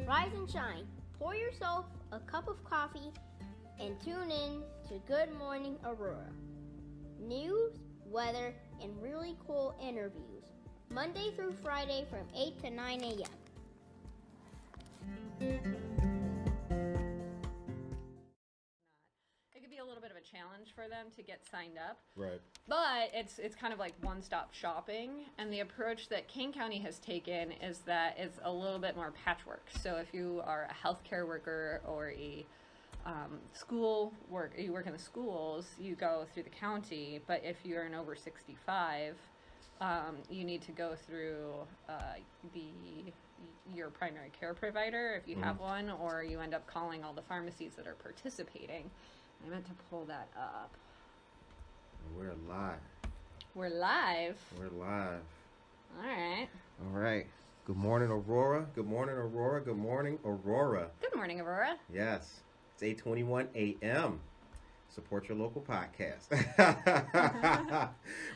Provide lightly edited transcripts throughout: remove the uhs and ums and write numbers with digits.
Rise and shine. Pour yourself a cup of coffee and tune in to Good Morning Aurora. News, weather, and really cool interviews. Monday through Friday from 8 to 9 a.m. It could be a little bit of a challenge for them to get signed up. Right. But it's kind of like one-stop shopping, and the approach that Kane County has taken is that it's a little bit more patchwork. So if you are a healthcare worker or a you work in the schools, you go through the county. But if you're an over 65, you need to go through your primary care provider if you have one, or you end up calling all the pharmacies that are participating. I meant to pull that up. We're live. We're live. We're live. All right. All right. Good morning, Aurora. Good morning, Aurora. Good morning, Aurora. Good morning, Aurora. Yes. It's 8:21 a.m. Support your local podcast.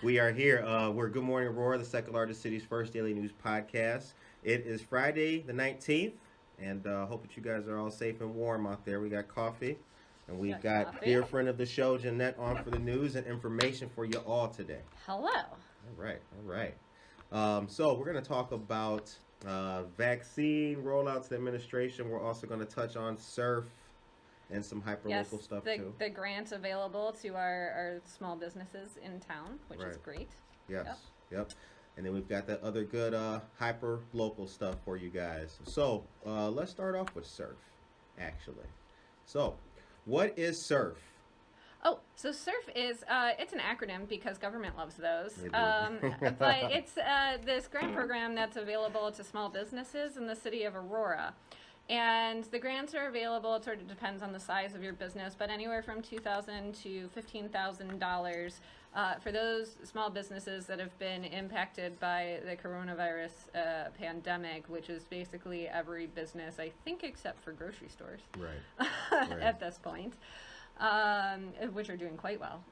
We are here. We're Good Morning Aurora, the second largest city's first daily news podcast. It is Friday the 19th, and hope that you guys are all safe and warm out there. We got coffee, and we've got dear friend of the show, Jeanette, on for the news and information for you all today. Hello. All right. So we're going to talk about vaccine rollouts, the administration. We're also going to touch on surf and some hyper-local stuff, too. The grants available to our small businesses in town, which is great. Yes, yep. And then we've got that other good hyper-local stuff for you guys. So let's start off with surf, actually. So what is surf? Oh, so SURF is, it's an acronym because government loves those. But it's this grant program that's available to small businesses in the city of Aurora. And the grants are available, it sort of depends on the size of your business, but anywhere from $2,000 to $15,000 for those small businesses that have been impacted by the coronavirus pandemic, which is basically every business, I think, except for grocery stores. Right. At this point. Which are doing quite well.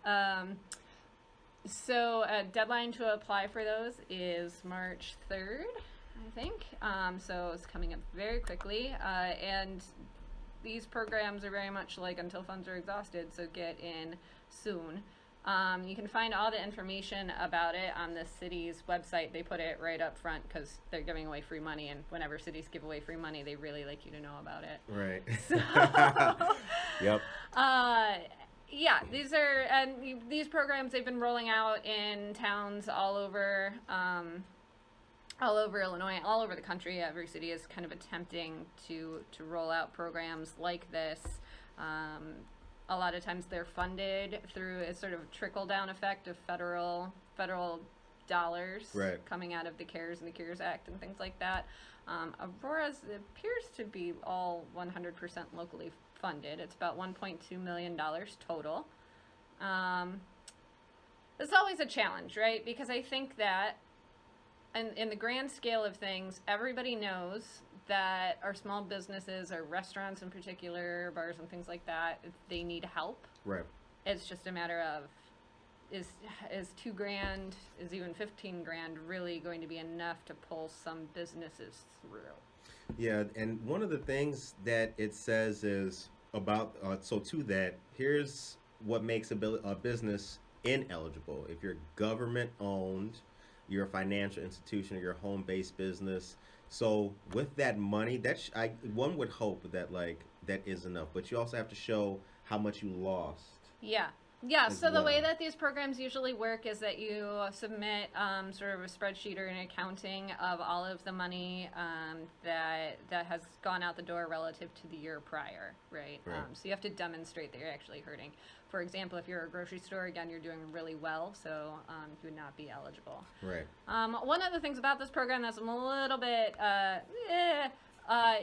So a deadline to apply for those is March 3rd, I think. So it's coming up very quickly. And these programs are very much like until funds are exhausted, so get in soon. You can find all the information about it on the city's website. They put it right up front because they're giving away free money, and whenever cities give away free money, they really like you to know about it. Right. So, yep. Yeah, these programs, they've been rolling out in towns all over Illinois, all over the country. Every city is kind of attempting to roll out programs like this. A lot of times they're funded through a sort of trickle-down effect of federal dollars coming out of the CARES and the CARES Act and things like that. Aurora's appears to be all 100% locally funded. It's about $1.2 million total. It's always a challenge, right? Because I think that in the grand scale of things, everybody knows that our small businesses, our restaurants in particular, bars and things like that, they need help. Right. It's just a matter of is $2,000, is even $15,000 really going to be enough to pull some businesses through? Yeah, and one of the things that it says is about to that, here's what makes a business ineligible. If you're government owned, you're a financial institution, or you're a home-based business. So with that money, one would hope that that is enough, but you also have to show how much you lost. Yeah, so the way that these programs usually work is that you submit sort of a spreadsheet or an accounting of all of the money that has gone out the door relative to the year prior, right? So you have to demonstrate that you're actually hurting. For example, if you're a grocery store, again, you're doing really well, so you would not be eligible. Right. One of the things about this program that's a little bit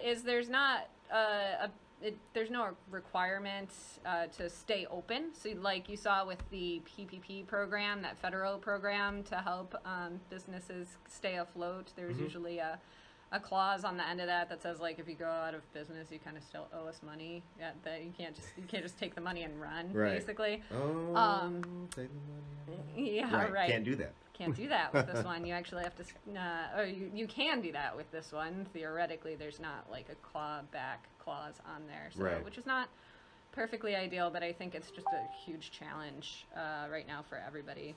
is there's not there's no requirement to stay open. So like you saw with the PPP program, that federal program to help businesses stay afloat, there's usually a clause on the end of that says, like, if you go out of business, you kind of still owe us money. Yeah, that you can't just take the money and run, basically. Oh, take the money and run. Yeah, right. Can't do that. Can't do that with this one. You actually have to, or you can do that with this one. Theoretically, there's not like a clawback clause on there, so, Right. which is not perfectly ideal, but I think it's just a huge challenge right now for everybody.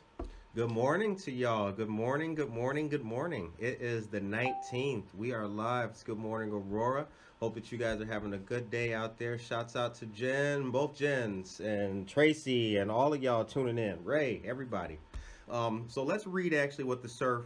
Good morning to y'all. Good morning, good morning, good morning. It is the 19th. We are live. It's Good Morning, Aurora. Hope that you guys are having a good day out there. Shouts out to Jen, both Jens, and Tracy, and all of y'all tuning in. Ray, everybody. So let's read actually what the SURF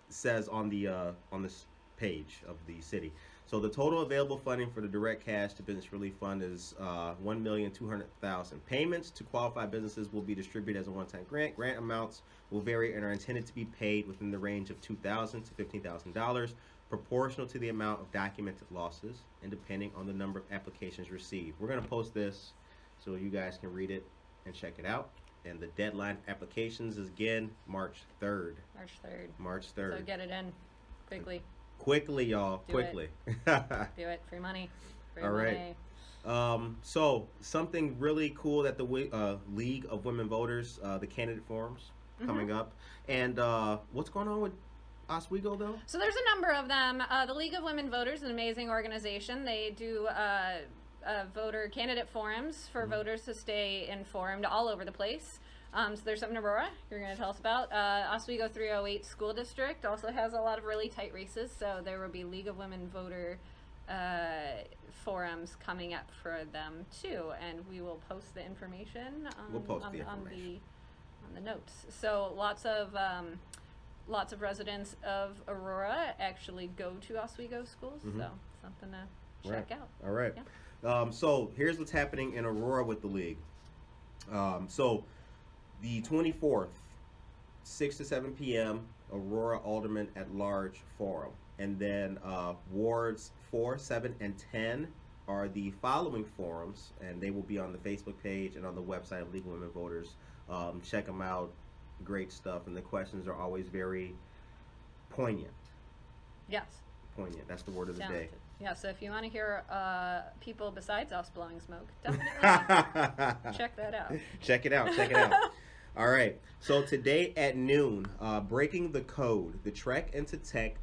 says on this page of the city. So the total available funding for the direct cash to business relief fund is $1,200,000. Payments to qualified businesses will be distributed as a one-time grant. Grant amounts will vary and are intended to be paid within the range of $2,000 to $15,000, proportional to the amount of documented losses and depending on the number of applications received. We're going to post this so you guys can read it and check it out. And the deadline for applications is again March 3rd. March 3rd. So get it in quickly. Quickly, y'all. Do quickly. Do it. Free money. Free All right. money. So something really cool that the League of Women Voters, the candidate forums coming up. And what's going on with Oswego, though? So there's a number of them. The League of Women Voters is an amazing organization. They do voter candidate forums for voters to stay informed all over the place. So there's something in Aurora you're going to tell us about. Oswego 308 School District also has a lot of really tight races, so there will be League of Women Voter forums coming up for them too, and we will post the information on the notes. So lots of residents of Aurora actually go to Oswego schools, so something to check out. All right. Yeah. So here's what's happening in Aurora with the league. So the 24th, 6 to 7 p.m., Aurora Alderman at Large Forum. And then wards 4, 7, and 10 are the following forums, and they will be on the Facebook page and on the website of League of Women Voters. Check them out. Great stuff. And the questions are always very poignant. Yes. Poignant. That's the word of the Talented. day. Yeah, so if you want to hear people besides us blowing smoke, definitely check that out. Check it out. Check it out. All right. So today at noon, Breaking the Code, the Trek into Tech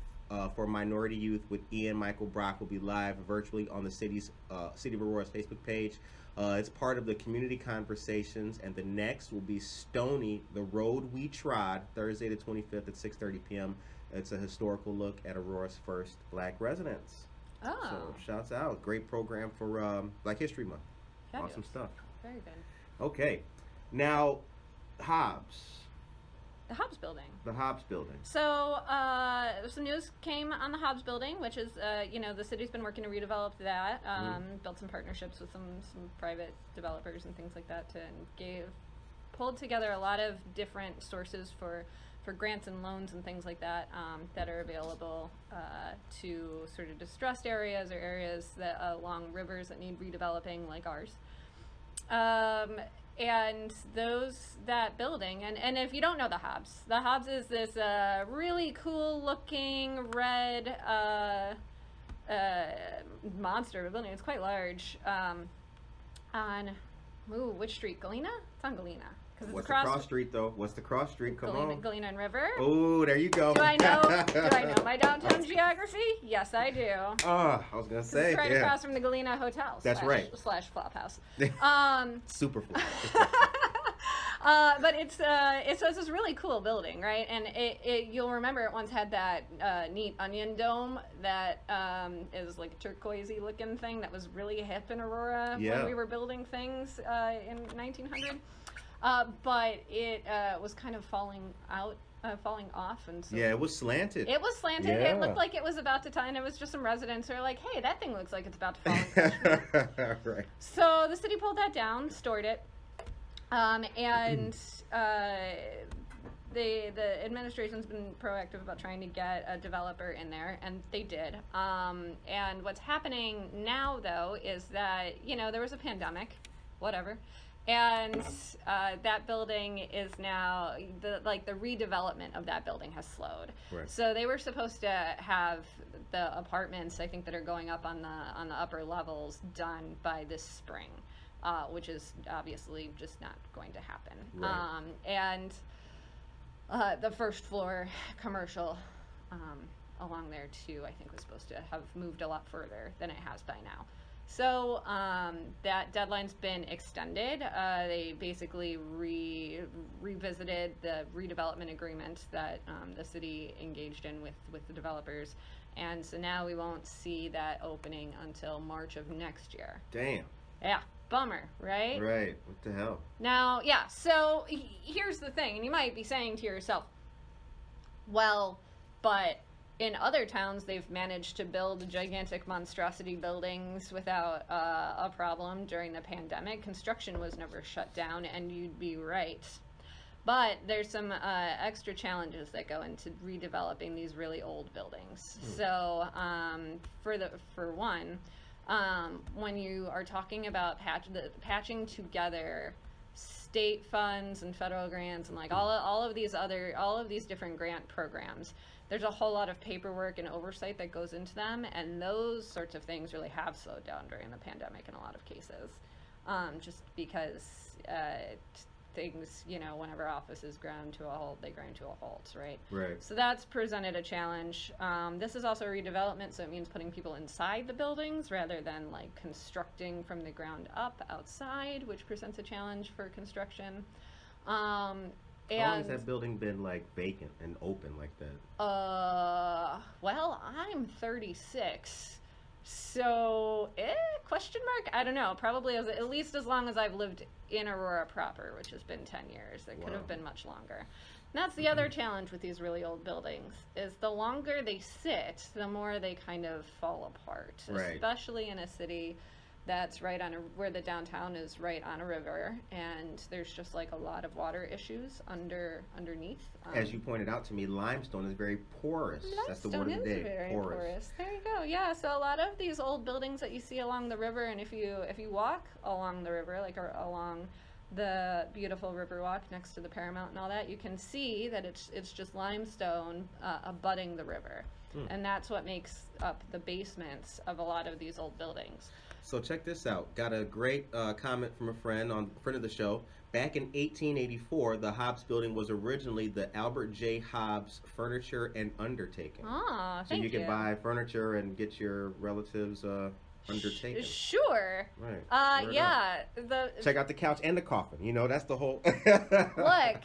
for Minority Youth with Ian Michael Brock will be live virtually on the City of Aurora's Facebook page. It's part of the community conversations, and the next will be Stony, the Road We Trod, Thursday the 25th at 6:30 p.m. It's a historical look at Aurora's first Black residents. Oh. So shouts out. Great program for Black History Month. Fabulous. Awesome stuff. Very good. Okay. Now, Hobbs. The Hobbs Building. The Hobbs Building. So some news came on the Hobbs Building, which is, the city's been working to redevelop that, built some partnerships with some private developers and things like that, pulled together a lot of different sources for grants and loans and things like that that are available to sort of distressed areas or areas that along rivers that need redeveloping, like ours. And that building, and if you don't know the Hobbs is this really cool looking red monster of a building. It's quite large. On which street? Galena? It's on Galena. What's the cross street, though? What's the cross street? Come on. Galena and River. Oh, there you go. Do I know my downtown geography? Yes, I do. I was gonna say, it's right across from the Galena Hotel. That's right. / Flophouse. Super flop. But it's this really cool building, right? And you'll remember it once had that neat onion dome that is like a turquoisey looking thing that was really hip in Aurora when we were building things in 1900. But it was kind of falling off, and so it was slanted. It was slanted. Yeah. It looked like it was about to tie, and it was just some residents who were like, "Hey, that thing looks like it's about to fall." Right. So the city pulled that down, stored it, and the administration's been proactive about trying to get a developer in there, and they did. And what's happening now, though, is that there was a pandemic, whatever. And that building is now the redevelopment of that building has slowed. Right. So they were supposed to have the apartments, I think, that are going up on the upper levels done by this spring, which is obviously just not going to happen. Right. And the first floor commercial along there too, I think was supposed to have moved a lot further than it has by now. So that deadline's been extended. They basically revisited the redevelopment agreement that the city engaged in with the developers. And so now we won't see that opening until March of next year. Damn. Yeah, bummer, right? Right. What the hell? Now, yeah, so here's the thing, and you might be saying to yourself, well, but in other towns, they've managed to build gigantic monstrosity buildings without a problem during the pandemic. Construction was never shut down, and you'd be right. But there's some extra challenges that go into redeveloping these really old buildings. So, for one, when you are talking about patching together state funds and federal grants and like all of these different grant programs, there's a whole lot of paperwork and oversight that goes into them, and those sorts of things really have slowed down during the pandemic in a lot of cases, just because things, whenever offices ground to a halt, they grind to a halt, right? Right. So that's presented a challenge. This is also redevelopment, so it means putting people inside the buildings rather than like constructing from the ground up outside, which presents a challenge for construction. How long has that building been like vacant and open like that? Well, I'm 36, so question mark? I don't know. Probably at least as long as I've lived in Aurora proper, which has been 10 years. It could have been much longer. And that's the other challenge with these really old buildings, is the longer they sit, the more they kind of fall apart, right. Especially in a city that's right on where the downtown is right on a river, and there's just like a lot of water issues underneath. As you pointed out to me, limestone is very porous. That's the word of the day. Very porous. There you go. Yeah. So a lot of these old buildings that you see along the river, and if you walk along the river, like along the beautiful river walk next to the Paramount and all that, you can see that it's just limestone abutting the river, and that's what makes up the basements of a lot of these old buildings. So check this out. Got a great comment from a friend of the show. Back in 1884, the Hobbs building was originally the Albert J. Hobbs Furniture and Undertaking. Ah, thank you. So you can buy furniture and get your relatives undertaken. Sure. Right. Yeah. Check out the couch and the coffin. That's the whole. Look,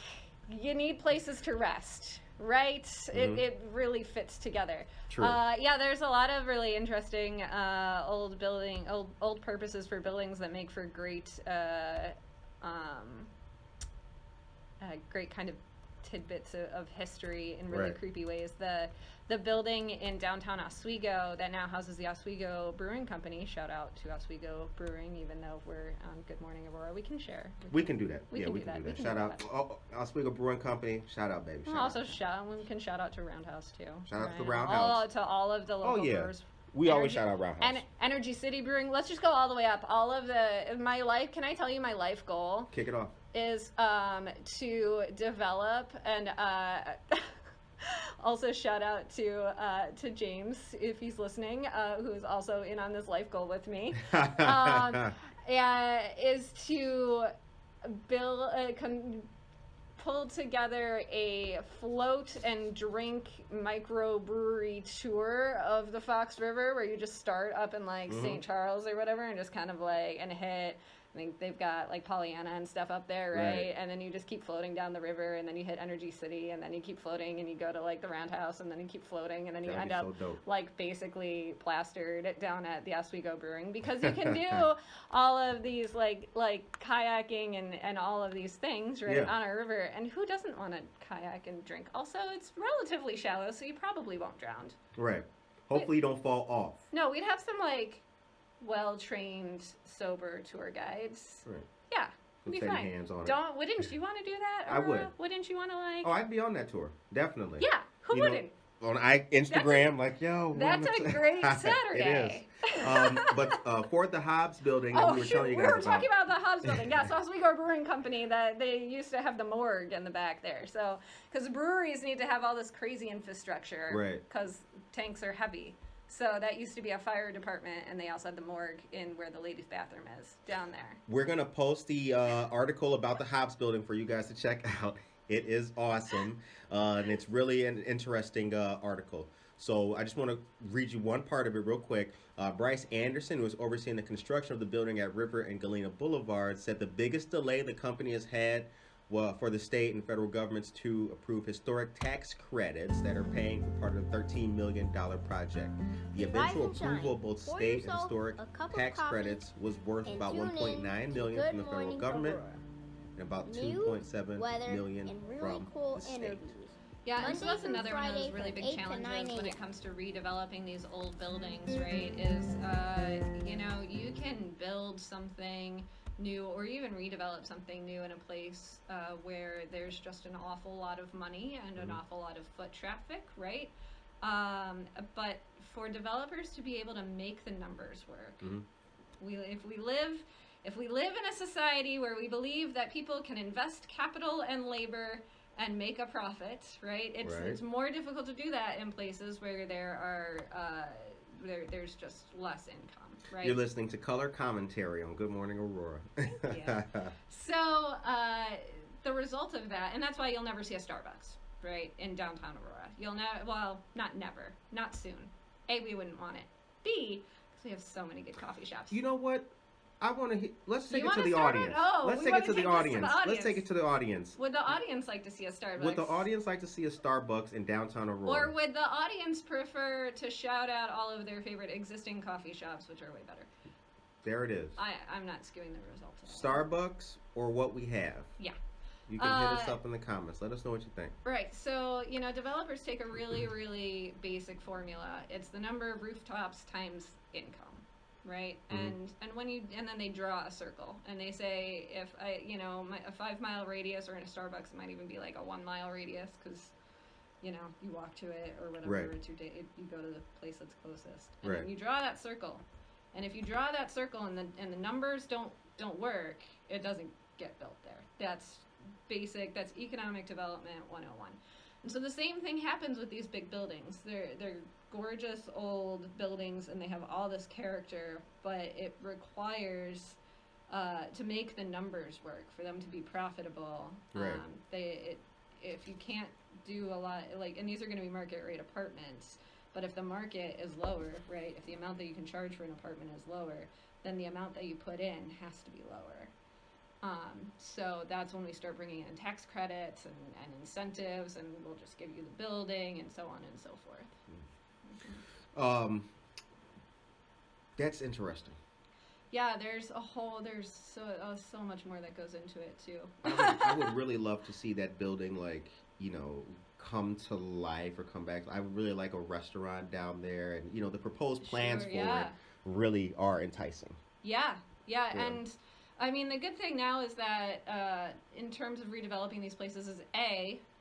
you need places to rest. Right? It really fits together. True. Yeah, there's a lot of really interesting old purposes for buildings that make for great kind of tidbits of history in really creepy ways. The building in downtown Oswego that now houses the Oswego Brewing Company. Shout out to Oswego Brewing, even though we're on Good Morning Aurora. We can share. We can do that. We can do that. Shout out Oswego Brewing Company. Shout out, baby. We can shout out to Roundhouse too. Shout out to the Roundhouse. To all of the local brewers. We always shout out Roundhouse. And Energy City Brewing. Let's just go all the way up. All of my life. Can I tell you my life goal? Kick it off. Is to develop and also shout out to James if he's listening, who's also in on this life goal with me. Is to pull together a float and drink microbrewery tour of the Fox River, where you just start up in like St. Charles or whatever, and just kind of like hit. I think they've got like Pollyanna and stuff up there, right? And then you just keep floating down the river, and then you hit Energy City, and then you keep floating, and you go to like the Roundhouse, and then you keep floating, and then you end up like basically plastered down at the Oswego Brewing, because you can do all of these like kayaking and all of these things on a river. And who doesn't want to kayak and drink? Also, it's relatively shallow, so you probably won't drown. Right. Hopefully you don't fall off. No, we'd have some like well-trained, sober tour guides. Right. Yeah, it'd be fine. Hands on Wouldn't you want to do that? I would. Wouldn't you want to like? Oh, I'd be on that tour, definitely. Yeah, who wouldn't? On Instagram, That's a great Saturday. It is. But for the Hobbs building, that we were telling you guys about. Talking about the Hobbs building. Yeah, so Oswego Brewing Company, that they used to have the morgue in the back there. So, because breweries need to have all this crazy infrastructure, right? Because tanks are heavy. So that used to be a fire department, and they also had the morgue in where the ladies' bathroom is, down there. We're going to post the article about the Hobbs building for you guys to check out. It is awesome, and it's really an interesting article. So I just want to read you one part of it real quick. Bryce Anderson, who is overseeing the construction of the building at River and Galena Boulevard, said the biggest delay the company has had for the state and federal governments to approve historic tax credits that are paying for part of the $13 million project. The eventual approval of both state and historic tax credits was worth about $1.9 million from the federal government and about $2.7 million from the state. Yeah, and so that's another one of those Friday really big from 8 to challenges 9 when it comes to redeveloping these old buildings, right? Is, you can build something new or even redevelop something new in a place where there's just an awful lot of money and an awful lot of foot traffic, right? But for developers to be able to make the numbers work, if we live in a society where we believe that people can invest capital and labor and make a profit, right? It's more difficult to do that in places where there's just less income, right? You're listening to Color Commentary on Good Morning Aurora. Yeah. So the result of that, and that's why you'll never see a Starbucks, right, in downtown Aurora. You'll never, well, not never, not soon. A, we wouldn't want it. B, because we have so many good coffee shops. You know what? I want to. Let's take You it to wanna the start audience. it? Oh, Let's we take wanna it to the take this to the audience. Let's audience. take it to the audience. Would the audience like to see a Starbucks? Would the audience like to see a Starbucks in downtown Aurora? Or would the audience prefer to shout out all of their favorite existing coffee shops, which are way better? There it is. I'm not skewing the results. Starbucks or what we have. Yeah. You can hit us up in the comments. Let us know what you think. Right. So, developers take a really, really basic formula. It's the number of rooftops times income. Right, and then they draw a circle, and they say if a 5-mile radius, or in a Starbucks it might even be like a 1-mile radius, because you walk to it or whatever. Right. It's you go to the place that's closest, and right. then you draw that circle, and if you draw that circle and the numbers don't work, it doesn't get built there. That's basic. That's economic development 101. And so the same thing happens with these big buildings. They're gorgeous old buildings, and they have all this character, but it requires to make the numbers work for them to be profitable. Right. If you can't do a lot, and these are going to be market rate apartments, but if the market is lower, right, if the amount that you can charge for an apartment is lower, then the amount that you put in has to be lower. So that's when we start bringing in tax credits and incentives, and we'll just give you the building and so on and so forth. That's interesting. Yeah, there's so much more that goes into it too. I would really love to see that building, come to life or come back. I would really like a restaurant down there, and the proposed plans for it really are enticing. Yeah, and I mean, the good thing now is that in terms of redeveloping these places is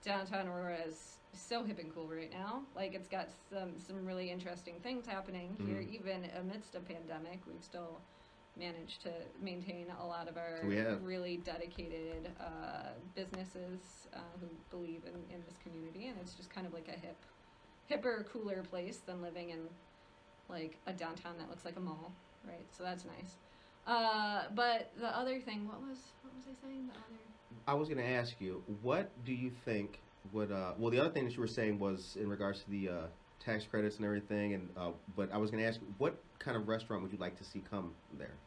downtown Aurora is so hip and cool right now. It's got some really interesting things happening here, even amidst a pandemic. We've still managed to maintain a lot of our really dedicated businesses who believe in this community, and it's just kind of like a hipper, cooler place than living in a downtown that looks like a mall, right? So that's nice. But the other thing, what was I saying? I was going to ask you, what do you think would, the other thing that you were saying was in regards to the tax credits and everything, and but I was going to ask you, what kind of restaurant would you like to see come there?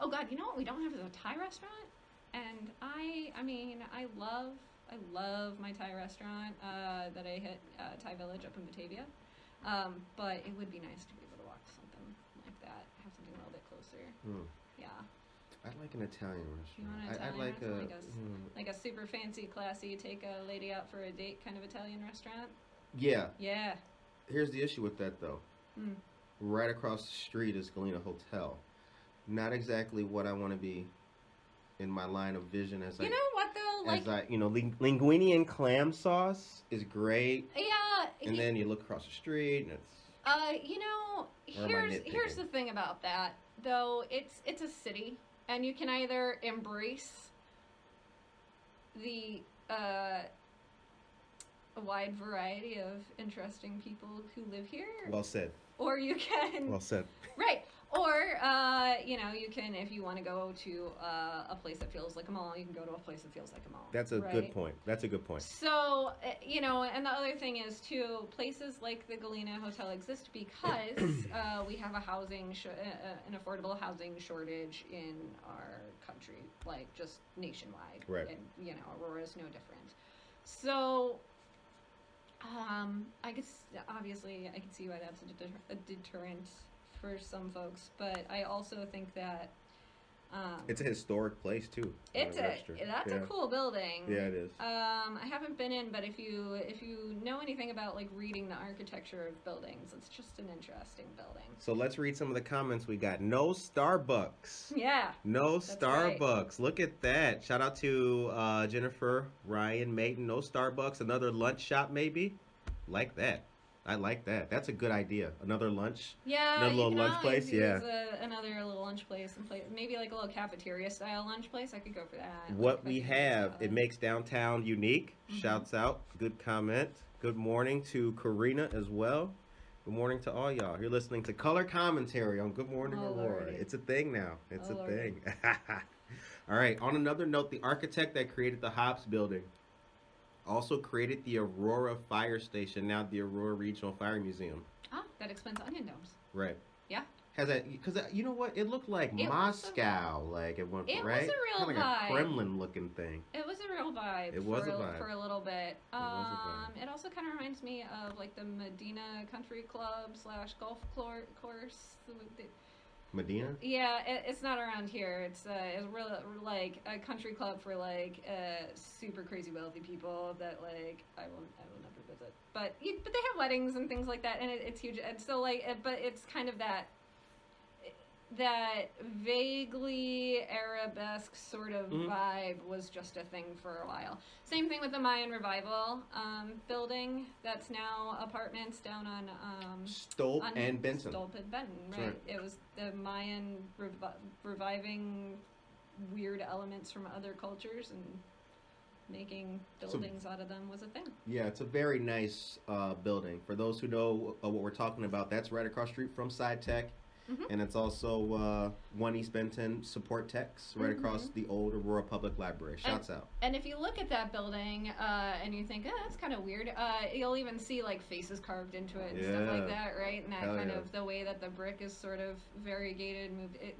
Oh God, you know what we don't have is a Thai restaurant, and I love my Thai restaurant that I hit Thai Village up in Batavia, but it would be nice to be able to walk to something like that, have something a little bit closer. Yeah. I'd like an Italian restaurant. You want an Italian restaurant? Like a super fancy, classy, take a lady out for a date kind of Italian restaurant? Yeah. Yeah. Here's the issue with that, though. Right across the street is Galena Hotel. Not exactly what I want to be in my line of vision as you know what, though? Linguine and clam sauce is great. Yeah. And then you look across the street and it's... Here's the thing about that, though. It's a city. And you can either embrace the a wide variety of interesting people who live here. Well said. Or you can... Well said. Right. Or, you can, if you want to go to a place that feels like a mall, you can go to a place that feels like a mall. That's a good point. That's a good point. So, and the other thing is, too, places like the Galena Hotel exist because we have an affordable housing shortage in our country, like just nationwide. Right. And, Aurora is no different. So, obviously, I can see why that's a deterrent for some folks, but I also think that it's a historic place too. That's a cool building. Yeah, it is. I haven't been in, but if you know anything about like reading the architecture of buildings, it's just an interesting building. So let's read some of the comments we got. No Starbucks. Yeah. No that's Starbucks. Right. Look at that. Shout out to Jennifer, Ryan, Mayton. No Starbucks. Another lunch shop maybe. Like that. I like that. That's a good idea. Another lunch. Yeah, another little lunch place. Yeah. Another little lunch place and maybe like a little cafeteria style lunch place. I could go for that. What we have, it makes downtown unique. Mm-hmm. Shouts out. Good comment. Good morning to Karina as well. Good morning to all y'all. You're listening to Color Commentary on Good Morning Aurora. Lordy. It's a thing now. It's a Lordy. thing. All right. On another note, the architect that created the Hobbs building also created the Aurora Fire Station, now the Aurora Regional Fire Museum. Ah, that explains onion domes. Right. Yeah. Has that, because you know what? It looked like Moscow, like at one point, right? It was a real kind of vibe. Like a Kremlin looking thing. It was a real vibe. It was a vibe. For a little bit. It was a vibe. It also kind of reminds me of like the Medina Country Club / golf course. Medina? Yeah, it's not around here. It's really like a country club for like super crazy wealthy people that like I will never visit. But they have weddings and things like that, and it's huge. And so but it's kind of that vaguely Arabesque sort of vibe was just a thing for a while. Same thing with the Mayan Revival building that's now apartments down on Stolp and Benton. Stolp and Benton, right? It was the Mayan reviving weird elements from other cultures and making buildings out of them was a thing. Yeah, it's a very nice building. For those who know what we're talking about, that's right across the street from Side Tech. Mm-hmm. And it's also 1 East Benton Support Techs right across the old Aurora Public Library. Shouts out. And if you look at that building and you think, that's kind of weird, you'll even see like faces carved into it and stuff like that, right? And that kind of the way that the brick is sort of variegated, moved. It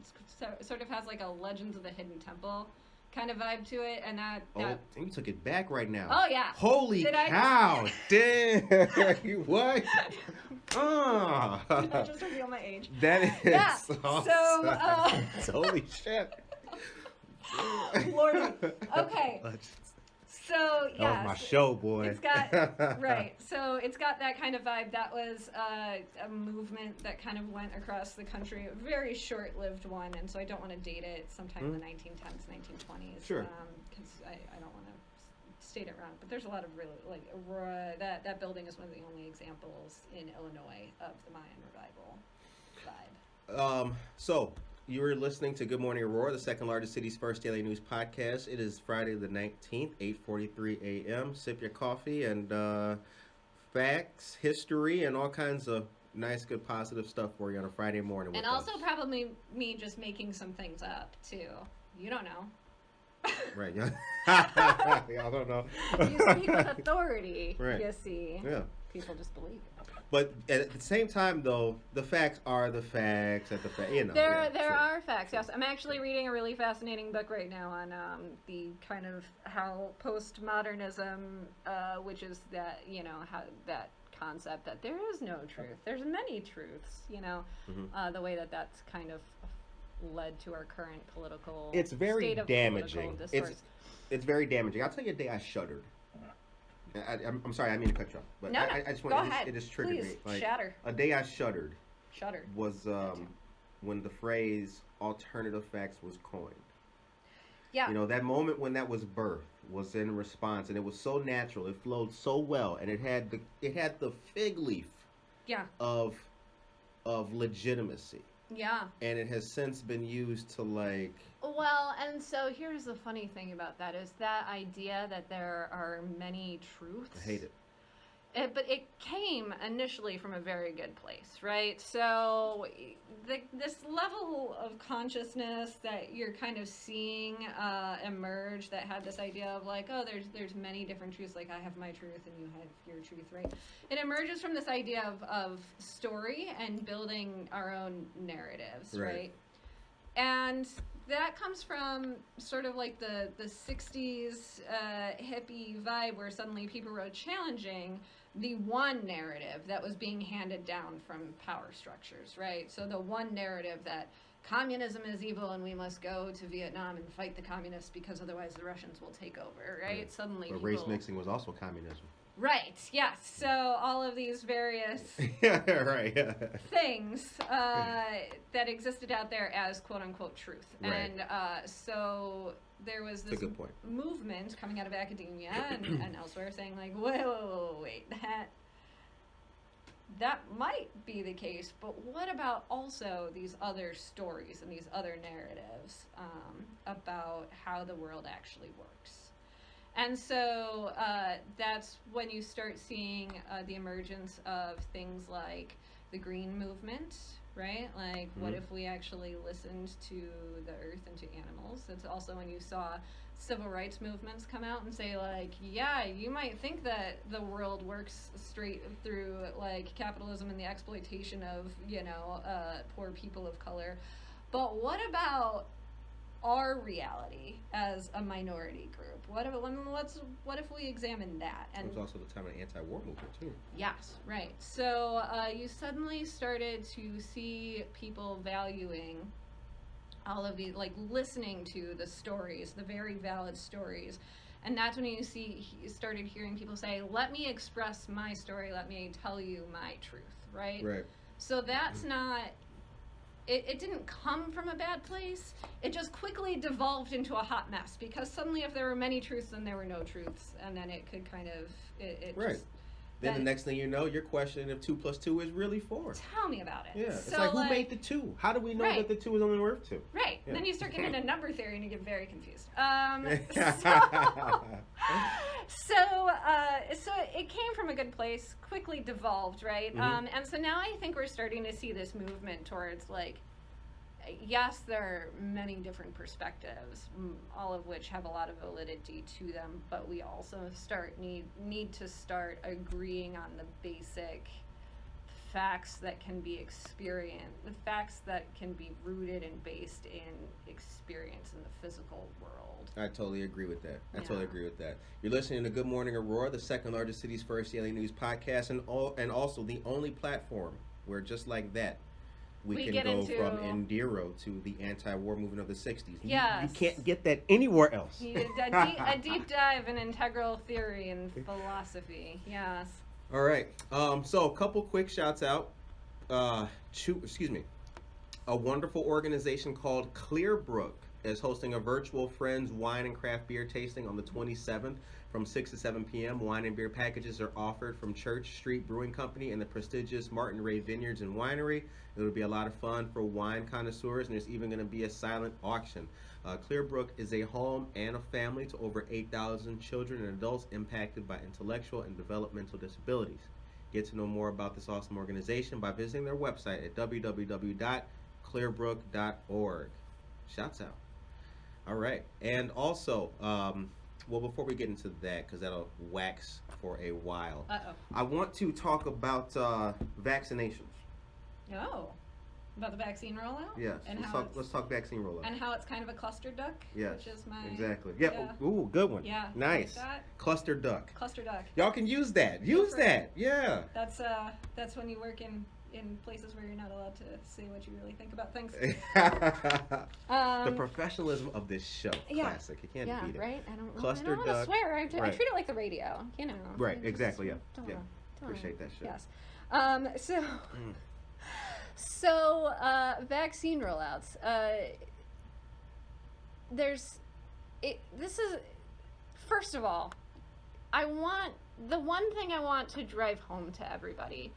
sort of has like a Legends of the Hidden Temple kind of vibe to it, and that you took it back right now. Oh yeah. Holy cow! Damn! What? Did I just reveal my age? That is awesome. So holy shit. Lordy. Okay. So yeah, that was my show, boy. It's got right. So it's got that kind of vibe. That was a movement that kind of went across the country. A very short-lived one, and so I don't want to date it. Sometime in the 1910s, 1920s. Sure. Because I don't want to state it wrong. But there's a lot of really like Aurora. That building is one of the only examples in Illinois of the Mayan Revival vibe. So. You are listening to Good Morning Aurora, the second largest city's first daily news podcast. It is Friday the 19th, 8:43 a.m. Sip your coffee and facts, history, and all kinds of nice, good, positive stuff for you on a Friday morning. And also probably me just making some things up, too. You don't know. Right, yeah. I don't know. You speak with authority, right. You see. Yeah. People just believe it. But at the same time, though, the facts are the facts. There are facts. Yes, I'm actually reading a really fascinating book right now on the kind of how postmodernism, which is that how that concept that there is no truth. There's many truths. The way that's kind of led to our current political. It's very state of damaging. It's very damaging. I'll tell you a day I shuddered. I'm sorry, I didn't mean to cut you off. But no, I just want to. It just triggered Please, me. Like, shatter. A day I shuddered. Shudder. Was when the phrase alternative facts was coined. Yeah. That moment when that was birthed was in response, and it was so natural. It flowed so well, and it had the fig leaf. Yeah. Of legitimacy. Yeah. And it has since been used to like. Well, and so here's the funny thing about that is that idea that there are many truths. I hate it. but it came initially from a very good place, right? So this level of consciousness that you're kind of seeing emerge, that had this idea of like, oh, there's many different truths, like I have my truth and you have your truth, right? It emerges from this idea of story and building our own narratives, right? And that comes from sort of like the 60s hippie vibe, where suddenly people were challenging the one narrative that was being handed down from power structures, right? So the one narrative that communism is evil and we must go to Vietnam and fight the communists because otherwise the Russians will take over, right? Suddenly but race mixing was also communism. Right, yes. So all of these various things that existed out there as quote-unquote truth. Right. And so there was this movement coming out of academia and elsewhere saying like, wait, that might be the case, but what about also these other stories and these other narratives about how the world actually works? And so that's when you start seeing the emergence of things like the green movement, right? Like, what if we actually listened to the earth and to animals? That's also when you saw civil rights movements come out and say, like, yeah, you might think that the world works straight through, like, capitalism and the exploitation of, poor people of color. But what about our reality as a minority group? What if we examine that? And it was also the time of the anti-war movement too. Yes, right. So you suddenly started to see people valuing all of these, like listening to the stories, the very valid stories. And that's when you started hearing people say, let me express my story, let me tell you my truth, right? Right. So that's not, it didn't come from a bad place. It just quickly devolved into a hot mess, because suddenly if there were many truths, then there were no truths. And then it could kind of, Then the next thing you know, you're questioning if 2 + 2 is really 4. Tell me about it. Yeah, it's like, who made the 2? How do we know that the 2 is only worth 2? Right. Yeah. Then you start getting into number theory and you get very confused. So it came from a good place, quickly devolved, right? And so now I think we're starting to see this movement towards, like, yes, there are many different perspectives, all of which have a lot of validity to them, but we also need to start agreeing on the basic facts that can be experienced, the facts that can be rooted and based in experience in the physical world. I totally agree with that. Totally agree with that. You're listening to Good Morning Aurora, the second largest city's first daily news podcast, and also the only platform where, just like that, we can go from Indiro to the anti-war movement of the 60s. Yes. You can't get that anywhere else. A deep dive in integral theory and philosophy. Yes. All right. So a couple quick shouts out. A wonderful organization called Clearbrook is hosting a virtual Friends Wine and Craft Beer tasting on the 27th from 6 to 7 p.m. Wine and beer packages are offered from Church Street Brewing Company and the prestigious Martin Ray Vineyards and Winery. It'll be a lot of fun for wine connoisseurs, and there's even going to be a silent auction. Clearbrook is a home and a family to over 8,000 children and adults impacted by intellectual and developmental disabilities. Get to know more about this awesome organization by visiting their website at www.clearbrook.org. Shouts out. All right. And also, before we get into that, because that'll wax for a while, I want to talk about vaccinations. Oh, about the vaccine rollout? Yes. And let's talk vaccine rollout. And how it's kind of a cluster duck? Yes. Which is my... Exactly. Yeah. Ooh, good one. Yeah. Nice. Like cluster duck. Cluster duck. Y'all can use that. Use that. Yeah. That's when you work in places where you're not allowed to say what you really think about things. The professionalism of this show. Classic. You can't beat it. Yeah, right? I don't Cluster want to swear. I treat it like the radio, Right, exactly, yeah. Appreciate that shit. Yes. So vaccine rollouts. First of all, the one thing I want to drive home to everybody,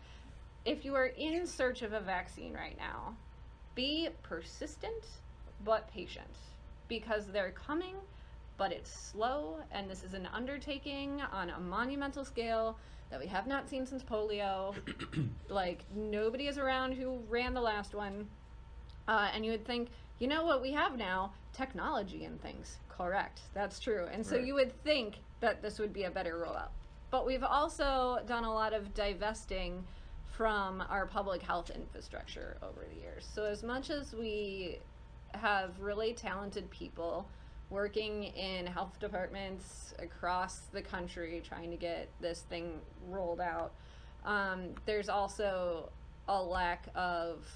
if you are in search of a vaccine right now, be persistent but patient, because they're coming, but it's slow, and this is an undertaking on a monumental scale that we have not seen since polio. Like, nobody is around who ran the last one. And you would think, you know what we have now? Technology and things. Correct. That's true. And so Right. you would think that this would be a better rollout. But we've also done a lot of divesting from our public health infrastructure over the years. So as much as we have really talented people working in health departments across the country trying to get this thing rolled out, there's also a lack of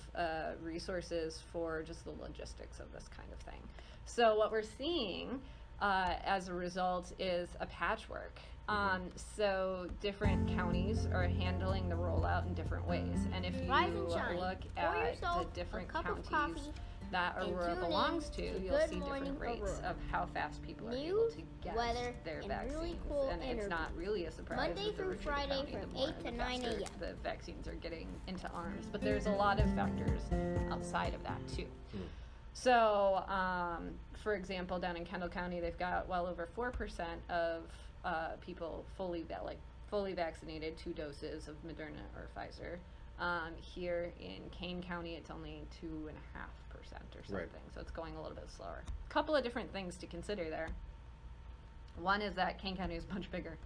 resources for just the logistics of this kind of thing. So what we're seeing as a result is a patchwork. So different counties are handling the rollout in different ways. And if you Rise and shine. look Pour at the yourself a different cup of counties coffee that and Aurora tune in belongs to, to you'll Good see Morning different rates Aurora. of how fast people are able News, to get weather, their and vaccines. really cool And it's not interviews. really a surprise. Monday with the through richer the Friday county, from the more 8 to the 9 faster a.m. the vaccines are getting into arms. But there's a lot of factors outside of that too. So, for example, down in Kendall County, they've got well over 4% of people fully vaccinated, 2 doses of Moderna or Pfizer. Here in Kane County, it's only 2.5% or something. Right. So it's going a little bit slower. A couple of different things to consider there. One is that Kane County is much bigger.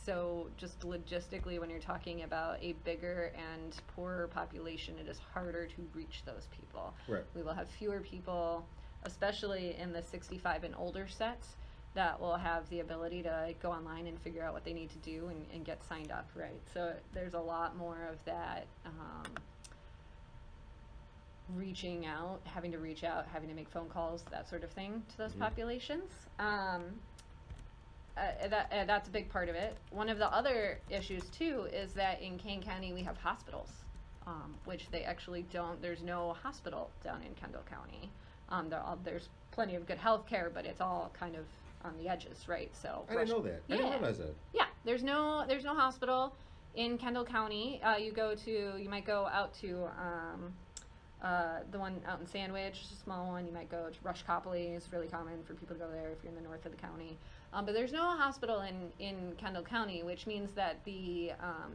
So just logistically, when you're talking about a bigger and poorer population, it is harder to reach those people. Right. We will have fewer people, especially in the 65 and older sets, that will have the ability to go online and figure out what they need to do and get signed up, right? So there's a lot more of that reaching out, having to reach out, having to make phone calls, that sort of thing to those populations. That's a big part of it. One of the other issues too is that in Kane County we have hospitals, which they actually don't. There's no hospital down in Kendall County. There's plenty of good health care, but it's all kind of on the edges, right? So I didn't know that. I didn't realize that. yeah, there's no hospital in Kendall County. You might go out to the one out in Sandwich, a small one. You might go to Rush Copley. It's really common for people to go there if you're in the north of the county. But there's no hospital in Kendall County, which means that the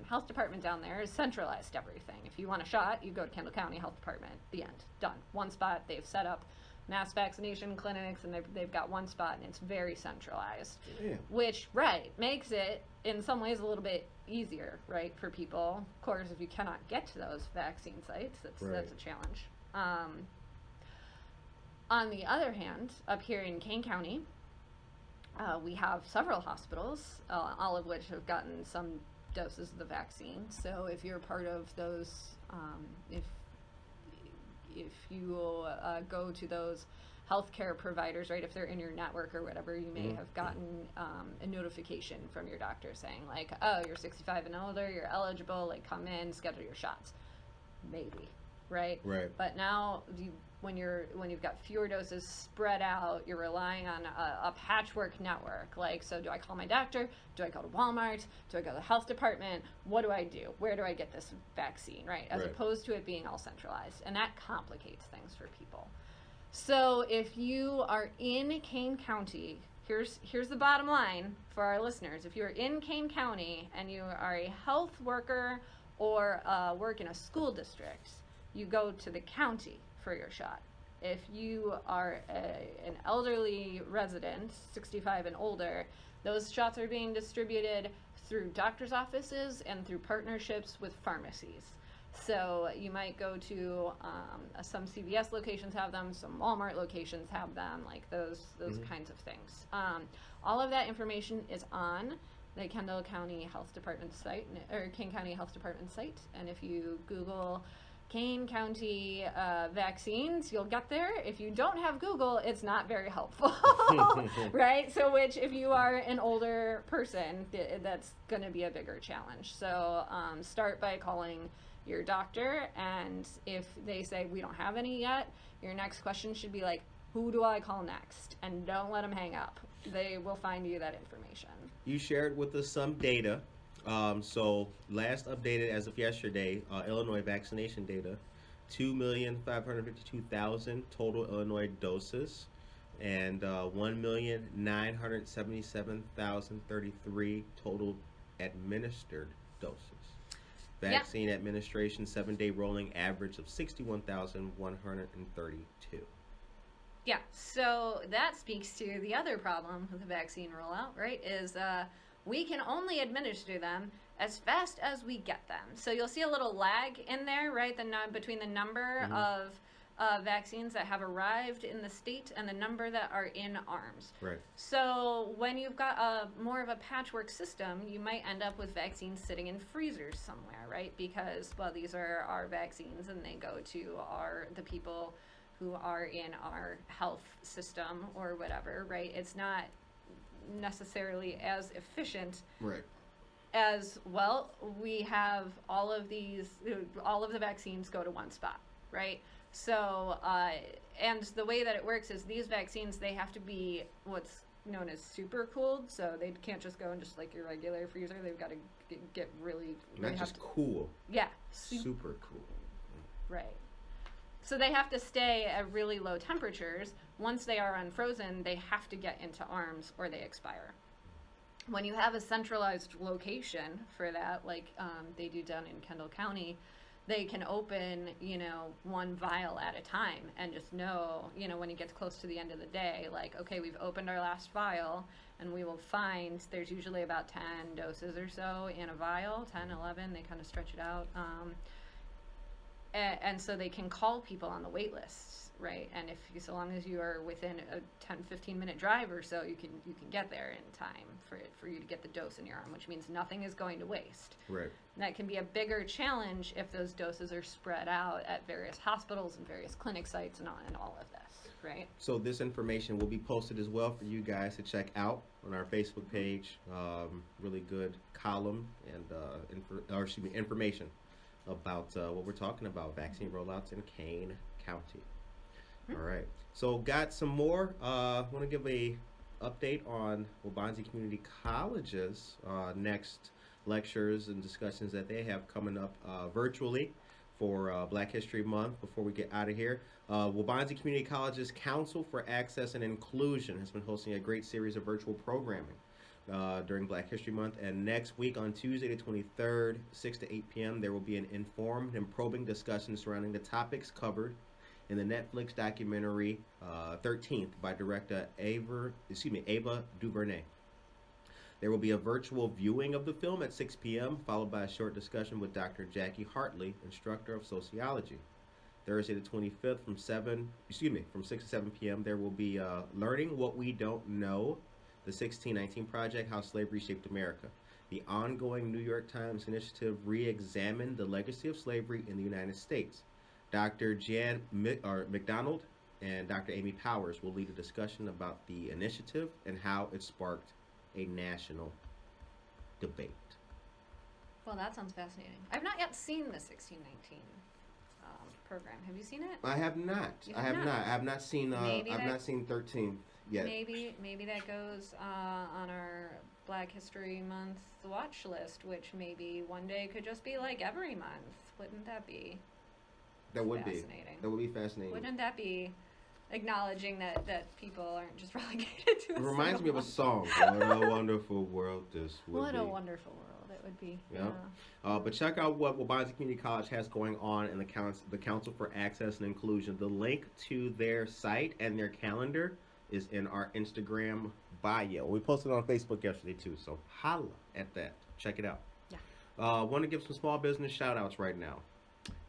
health department down there has centralized everything. If you want a shot, you go to Kendall County Health Department. The end. Done. One spot. They've set up mass vaccination clinics, and they've got one spot, and it's very centralized. Yeah. Which, right, makes it in some ways a little bit easier, right, for people. Of course, if you cannot get to those vaccine sites, that's a challenge. On the other hand, up here in Kane County, we have several hospitals, all of which have gotten some doses of the vaccine. So if you're part of those, if you go to those healthcare providers, right, if they're in your network or whatever, you may have gotten a notification from your doctor saying, like, oh, you're 65 and older, you're eligible, like, come in, schedule your shots. Maybe, right? Right. But now, when you've got fewer doses spread out, you're relying on a patchwork network. Like, so do I call my doctor? Do I go to Walmart? Do I go to the health department? What do I do? Where do I get this vaccine, right? As opposed to it being all centralized. And that complicates things for people. So if you are in Kane County, here's the bottom line for our listeners. If you're in Kane County and you are a health worker or work in a school district, you go to the county for your shot. If you are an elderly resident, 65 and older, those shots are being distributed through doctor's offices and through partnerships with pharmacies. So you might go to some CVS locations have them, some Walmart locations have them, like those kinds of things. All of that information is on the Kendall County Health Department site, or Kane County Health Department site, and if you Google Kane County vaccines, you'll get there. If you don't have Google, it's not very helpful, right? So which, if you are an older person, that's going to be a bigger challenge. So start by calling your doctor, and if they say we don't have any yet, your next question should be like, who do I call next? And don't let them hang up. They will find you that information. You shared with us some data. So last updated as of yesterday, Illinois vaccination data, 2,552,000 total Illinois doses. and 1,977,033 total administered doses. Vaccine administration 7-day rolling average of 61,132. Yeah, so that speaks to the other problem with the vaccine rollout, right? Is we can only administer them as fast as we get them. So you'll see a little lag in there, right? Between the number of vaccines that have arrived in the state and the number that are in arms. Right. So when you've got more of a patchwork system, you might end up with vaccines sitting in freezers somewhere, right? Because, well, these are our vaccines and they go to the people who are in our health system or whatever, right? It's not necessarily as efficient. Right. As well, we have all of the vaccines go to one spot, right? So, and the way that it works is these vaccines, they have to be what's known as super cooled, so they can't just go in just like your regular freezer. They've got to get really... Not just cool. Yeah. Super cool. Right. So they have to stay at really low temperatures. Once they are unfrozen, they have to get into arms or they expire. When you have a centralized location for that, like they do down in Kendall County, they can open, one vial at a time and just know, when it gets close to the end of the day, like, okay, we've opened our last vial and we will find there's usually about 10 doses or so in a vial, 10, 11, they kind of stretch it out. And so they can call people on the wait lists, right? And so long as you are within a 10-15 minute drive or so, you can get there in time for you to get the dose in your arm, which means nothing is going to waste. Right. And that can be a bigger challenge if those doses are spread out at various hospitals and various clinic sites and all of this, right? So this information will be posted as well for you guys to check out on our Facebook page. Really good column and information about what we're talking about, vaccine rollouts in Kane County. All right. So got some more. Want to give a update on Waubonsee Community College's next lectures and discussions that they have coming up virtually for Black History Month. Before we get out of here, Waubonsee Community College's Council for Access and Inclusion has been hosting a great series of virtual programming during Black History Month, and next week on Tuesday the 23rd, 6 to 8 p.m. there will be an informed and probing discussion surrounding the topics covered in the Netflix documentary 13th by director Ava DuVernay. There will be a virtual viewing of the film at 6 p.m. followed by a short discussion with Dr. Jackie Hartley, instructor of sociology. Thursday the 25th from 6 to 7 p.m. there will be Learning What We Don't Know, the 1619 Project, How Slavery Shaped America. The ongoing New York Times initiative re-examined the legacy of slavery in the United States. Dr. Jan McDonald and Dr. Amy Powers will lead a discussion about the initiative and how it sparked a national debate. Well, that sounds fascinating. I've not yet seen the 1619 program. Have you seen it? I have not. I have not seen. I've not seen 13 yet. Maybe that goes on our Black History Month watch list, which maybe one day could just be like every month. Wouldn't that be? That would fascinating? That would be fascinating. Wouldn't that be acknowledging that people aren't just relegated to? It reminds me of a song. What a wonderful world this would be. What a wonderful world it would be. Yeah. But check out what Waubonsee Community College has going on in the Council for Access and Inclusion. The link to their site and their calendar is in our Instagram bio. We posted it on Facebook yesterday too, so holla at that. Check it out. Yeah. Want to give some small business shout outs right now.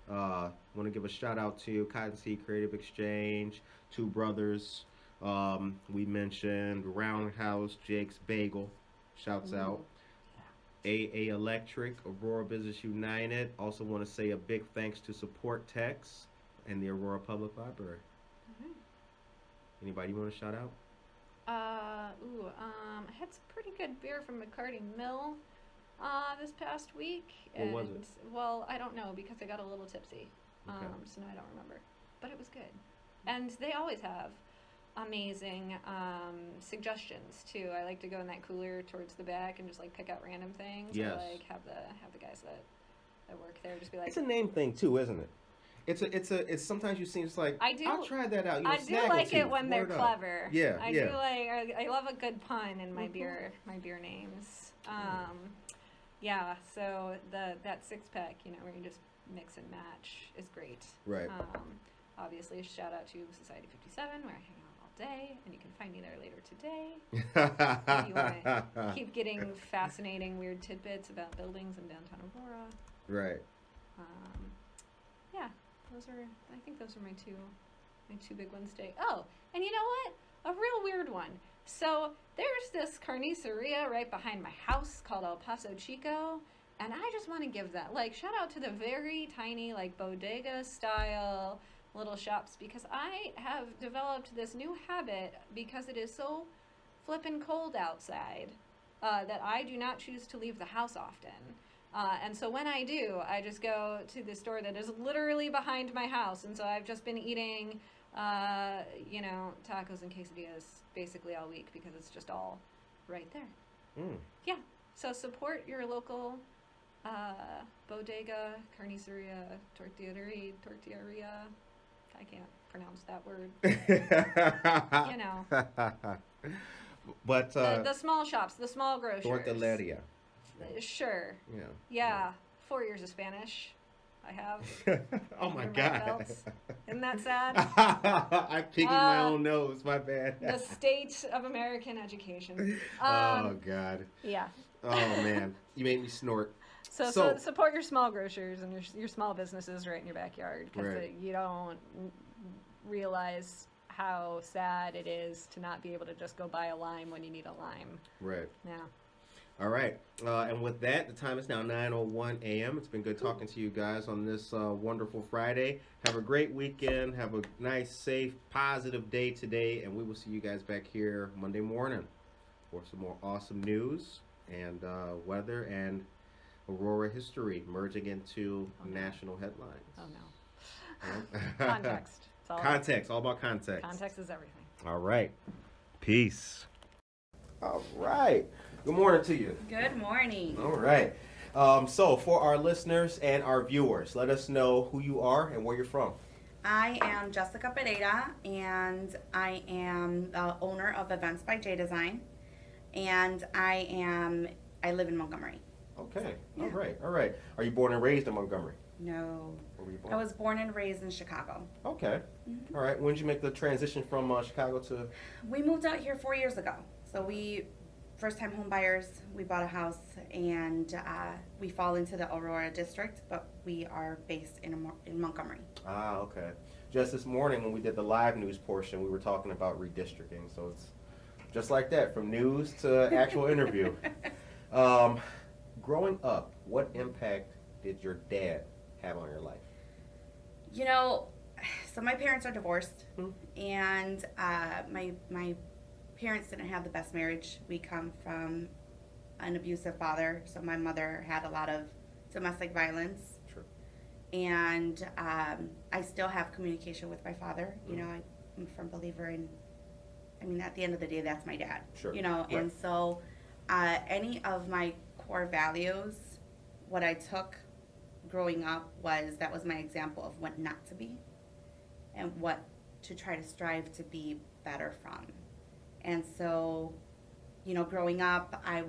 Want to give a shout out to Cottonseed Creative Exchange, Two Brothers. We mentioned Roundhouse, Jake's Bagel. Shouts out. AA Electric, Aurora Business United. Also want to say a big thanks to Support Techs and the Aurora Public Library. Anybody you want to shout out? I had some pretty good beer from McCarty Mill this past week. What was it? Well, I don't know because I got a little tipsy. Okay. So now I don't remember. But it was good. And they always have amazing suggestions too. I like to go in that cooler towards the back and just like pick out random things. Yes. Or like have the guys that work there just be like, It's a name thing too, isn't it? it's sometimes you seem it's like I I'll try that out. I do like it when they're clever. Yeah, I do like. I love a good pun in my beer names. Yeah. So that 6-pack, where you just mix and match is great. Right. Obviously, shout out to Society 57, where I hang out all day, and you can find me there later today. If you want to keep getting fascinating, weird tidbits about buildings in downtown Aurora. Right. Yeah, I think those are my two big ones today. Oh, and you know what? A real weird one. So there's this carniceria right behind my house called El Paso Chico, and I just want to give that, shout out to the very tiny, bodega style little shops, because I have developed this new habit, because it is so flippin' cold outside, that I do not choose to leave the house often. And so when I do, I just go to the store that is literally behind my house. And so I've just been eating, tacos and quesadillas basically all week, because it's just all right there. Yeah. So support your local bodega, carniceria, tortilleria. I can't pronounce that word. But the small shops, the small grocers. Tortilleria. Sure. Yeah. Yeah. 4 years of Spanish. I have. Oh my God. Isn't that sad? I'm picking my own nose. My bad. The state of American education. Oh God. Yeah. Oh man, you made me snort. So support your small grocers and your small businesses right in your backyard, because you don't realize how sad it is to not be able to just go buy a lime when you need a lime. Right. Yeah. All right. And with that, the time is now 9:01 a.m. It's been good talking to you guys on this wonderful Friday. Have a great weekend. Have a nice, safe, positive day today. And we will see you guys back here Monday morning for some more awesome news and weather and Aurora history merging into national headlines. Oh, no. Context. Context. All about context. Context is everything. All right. Peace. All right. Good morning to you. Good morning. All right. So for our listeners and our viewers, let us know who you are and where you're from. I am Jessica Pereira, and I am the owner of Events by J Design, and I live in Montgomery. Okay. Yeah. All right. Are you born and raised in Montgomery? No. Where were you born? I was born and raised in Chicago. Okay. Mm-hmm. All right. When did you make the transition from Chicago to? We moved out here 4 years ago. So first-time home buyers, we bought a house, and we fall into the Aurora district, but we are based in Montgomery. Ah, okay. Just this morning when we did the live news portion, we were talking about redistricting. So it's just like that, from news to actual interview. Growing up, what impact did your dad have on your life? So my parents are divorced, and my parents didn't have the best marriage. We come from an abusive father, so my mother had a lot of domestic violence. Sure. And I still have communication with my father. I'm a firm believer in, at the end of the day, that's my dad. Sure. Right. And so any of my core values, what I took growing up that was my example of what not to be and what to try to strive to be better from. And so, growing up, I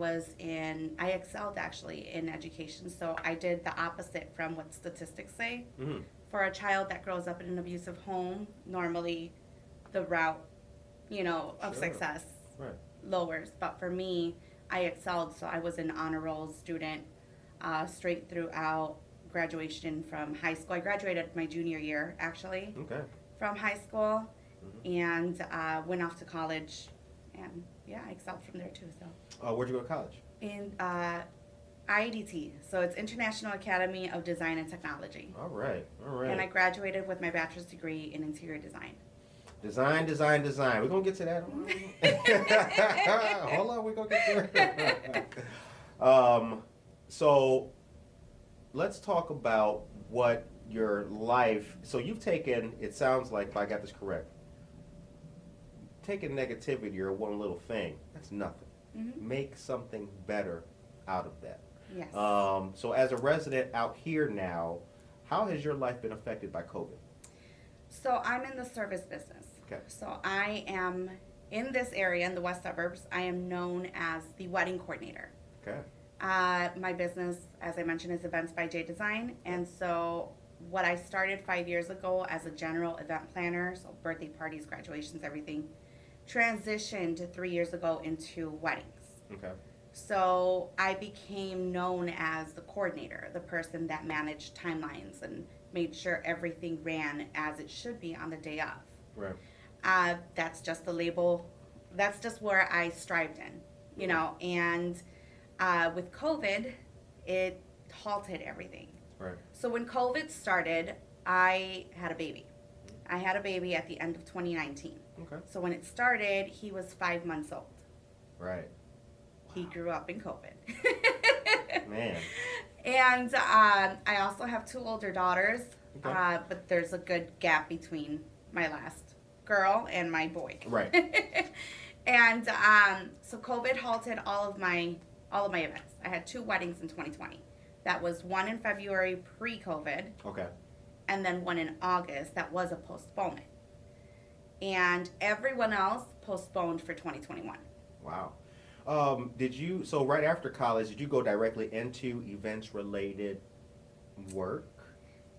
excelled actually in education. So I did the opposite from what statistics say. Mm-hmm. For a child that grows up in an abusive home, normally the route, of success lowers. But for me, I excelled. So I was an honor roll student straight throughout graduation from high school. I graduated my junior year, actually, from high school, and went off to college. And I excelled from there too. So. Where'd you go to college? In IADT, so it's International Academy of Design and Technology. All right. And I graduated with my bachelor's degree in interior design. Design. We're gonna get to that. Hold on, we're gonna get there. So let's talk about what your life. So you've taken. It sounds like, if I got this correct, taking negativity or one little thing, that's nothing. Mm-hmm. Make something better out of that. Yes. So as a resident out here now, How has your life been affected by COVID? So I'm in the service business. Okay. So I am in this area in the west suburbs. I am known as the wedding coordinator. Okay. My business, as I mentioned, is Events by J Design. And so what I started 5 years ago as a general event planner, so birthday parties, graduations, everything, transitioned 3 years ago into weddings. Okay. So I became known as the coordinator, the person that managed timelines and made sure everything ran as it should be on the day of. Right. That's just the label. That's just where I strived in, you know. And with COVID, it halted everything. Right. So when COVID started, I had a baby. I had a baby at the end of 2019. Okay. So when it started, he was 5 months old. Right. He grew up in COVID. Man. And I also have 2 older daughters, Okay. but there's a good gap between my last girl and my boy. Right. And so COVID halted all of my events. I had 2 weddings in 2020. That was one in February pre-COVID, Okay. and then one in August that was a postponement. And everyone else postponed for 2021. Wow. So right after college, did you go directly into events related work?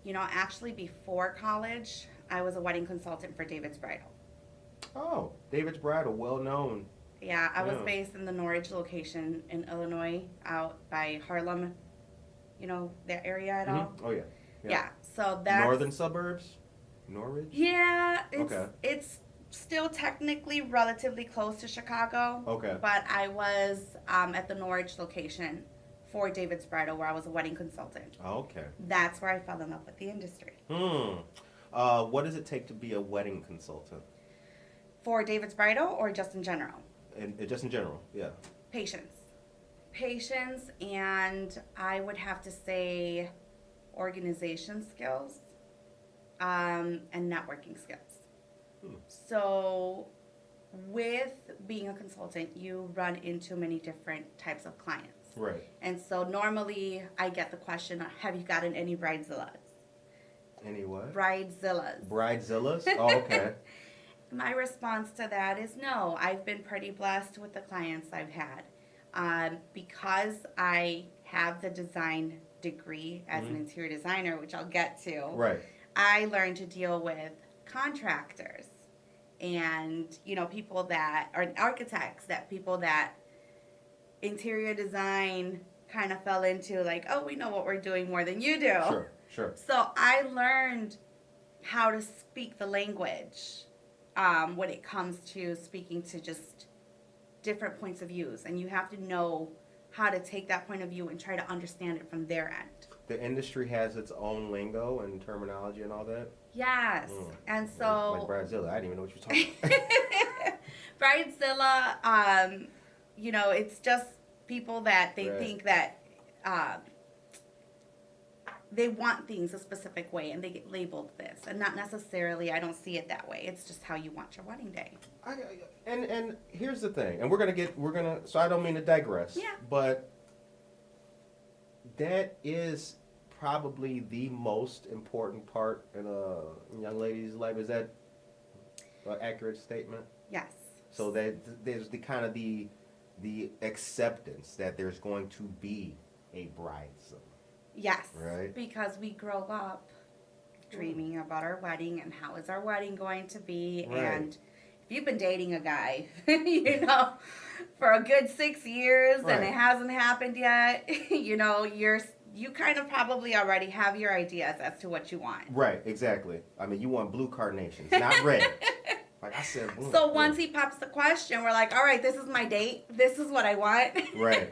You know, actually before college, I was a wedding consultant for David's Bridal. Oh, David's Bridal, well known. Yeah, I was Yeah. based in the Norridge location in Illinois, out by Harlem. You know that area at all? Oh yeah. Yeah. So that's Northern suburbs? Norridge? Yeah, Okay. it's still technically relatively close to Chicago. Okay. But I was at the Norridge location for David's Bridal, where I was a wedding consultant. Okay. That's where I fell in love with the industry. What does it take to be a wedding consultant? For David's Bridal or just in general? And just in general, yeah. Patience, and I would have to say organization skills, and networking skills. So with being a consultant, you run into many different types of clients. Right. And so normally I get the question, have you gotten any bridezillas? Any what? Bridezillas. Bridezillas? Oh, okay. My response to that is no. I've been pretty blessed with the clients I've had. Because I have the design degree as an interior designer, which I'll get to. Right. I learned to deal with contractors and, you know, people that are architects, people that interior design kind of fell into, like, oh, we know what we're doing more than you do. Sure. So I learned how to speak the language when it comes to speaking to just different points of views, and you have to know how to take that point of view and try to understand it from their end. The industry has its own lingo and terminology and all that. Yes, and so like Bridezilla, I didn't even know what you were talking about. Bridezilla, you know, it's just people that they Right. think that they want things a specific way, and they get labeled this, and not necessarily. I don't see it that way. It's just how you want your wedding day. And here's the thing, and so I don't mean to digress. Yeah. But that is probably the most important part in a young lady's life. Is that an accurate statement? Yes. So that there's the kind of the acceptance that there's going to be a bridezilla. Yes. Right. Because we grow up dreaming about our wedding and how is our wedding going to be. Right. And if you've been dating a guy, you know, for a good 6 years and it hasn't happened yet, you know, you kind of probably already have your ideas as to what you want. Right, exactly. I mean, you want blue carnations, not red. Like I said, blue. So once he pops the question, we're like, all right, this is my date. This is what I want. Right.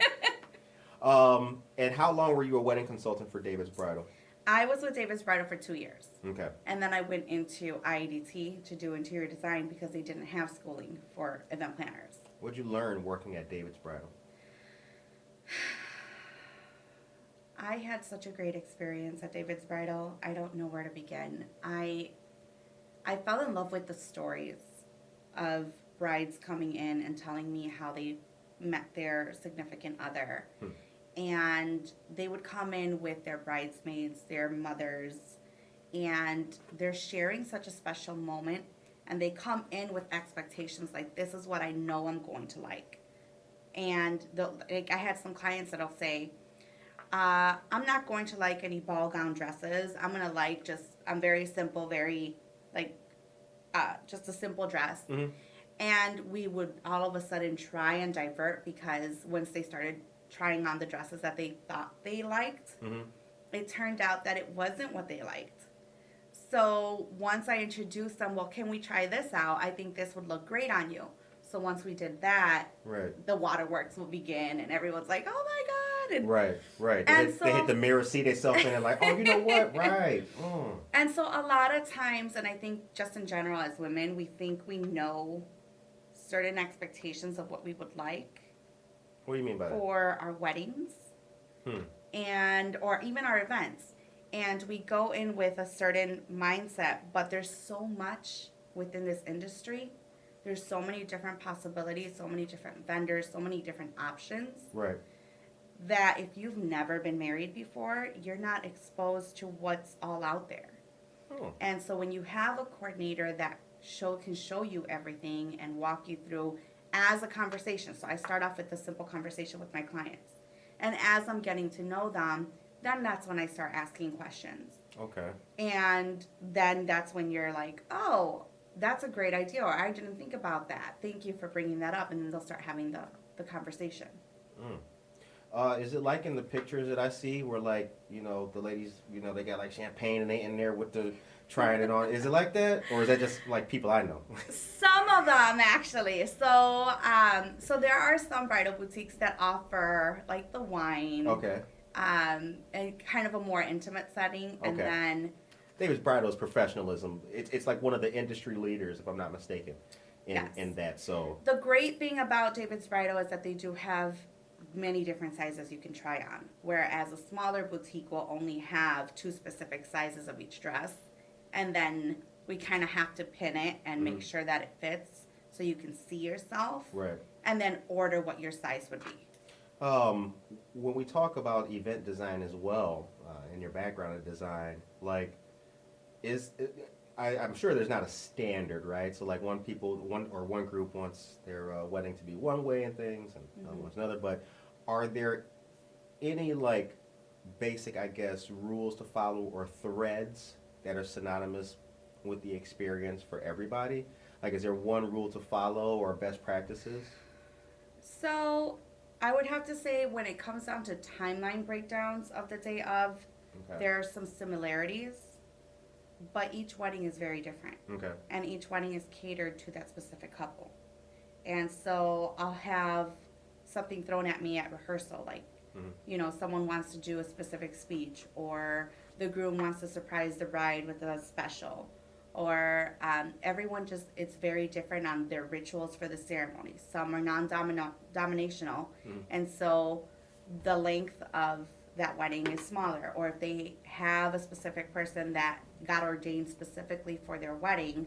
And how long were you a wedding consultant for David's Bridal? I was with David's Bridal for 2 years. Okay. And then I went into IEDT to do interior design because they didn't have schooling for event planners. What'd you learn working at David's Bridal? I had such a great experience at David's Bridal. I don't know where to begin. I fell in love with the stories of brides coming in and telling me how they met their significant other. and they would come in with their bridesmaids, their mothers, and they're sharing such a special moment, and they come in with expectations like, this is what I know I'm going to like. And like, I had some clients that'll say, I'm not going to like any ball gown dresses. I'm going to like I'm very simple, very like, just a simple dress. Mm-hmm. And we would all of a sudden try and divert, because once they started trying on the dresses that they thought they liked, Mm-hmm. it turned out that it wasn't what they liked. So once I introduced them, well, can we try this out? I think this would look great on you. So once we did that, Right. the waterworks will begin, and everyone's like, "Oh my God!" And, Right. And They hit the mirror, see themselves, and they're like, "Oh, you know what? Right." And so a lot of times, and I think just in general as women, we think we know certain expectations of what we would like What do you mean by that? for our weddings, and or even our events. And we go in with a certain mindset, but there's so much within this industry. There's so many different possibilities, so many different vendors, so many different options, Right. that if you've never been married before, you're not exposed to what's all out there. Oh. And so when you have a coordinator that can show you everything and walk you through as a conversation. So I start off with a simple conversation with my clients. And as I'm getting to know them, then that's when I start asking questions. Okay. And then that's when you're like, oh, that's a great idea, or I didn't think about that. Thank you for bringing that up. And then they'll start having the conversation. Is it like in the pictures that I see where, like, you know, the ladies, you know, they got like champagne and they in there with the trying it on? Is it like that? Or is that just like people I know? Some of them, actually. So there are some bridal boutiques that offer like the wine. Okay. And kind of a more intimate setting. And Okay. then David's Bridal's professionalism. It's like one of the industry leaders, if I'm not mistaken, Yes. in that. So the great thing about David's Bridal is that they do have many different sizes you can try on. Whereas a smaller boutique will only have 2 specific sizes of each dress. And then we kind of have to pin it and make sure that it fits so you can see yourself. right. And then order what your size would be. When we talk about event design as well, in your background of design, like, I'm sure there's not a standard, right? So like one group wants their wedding to be one way and things, and another wants another. But are there any like basic, I guess, rules to follow or threads that are synonymous with the experience for everybody? Like, is there one rule to follow or best practices? So I would have to say when it comes down to timeline breakdowns of the day of, Okay. there are some similarities, but each wedding is very different. Okay. And each wedding is catered to that specific couple. And so I'll have something thrown at me at rehearsal, like, you know, someone wants to do a specific speech, or the groom wants to surprise the bride with a special, or everyone just, it's very different on their rituals for the ceremony. Some are non-dominational, and so the length of that wedding is smaller. Or if they have a specific person that got ordained specifically for their wedding,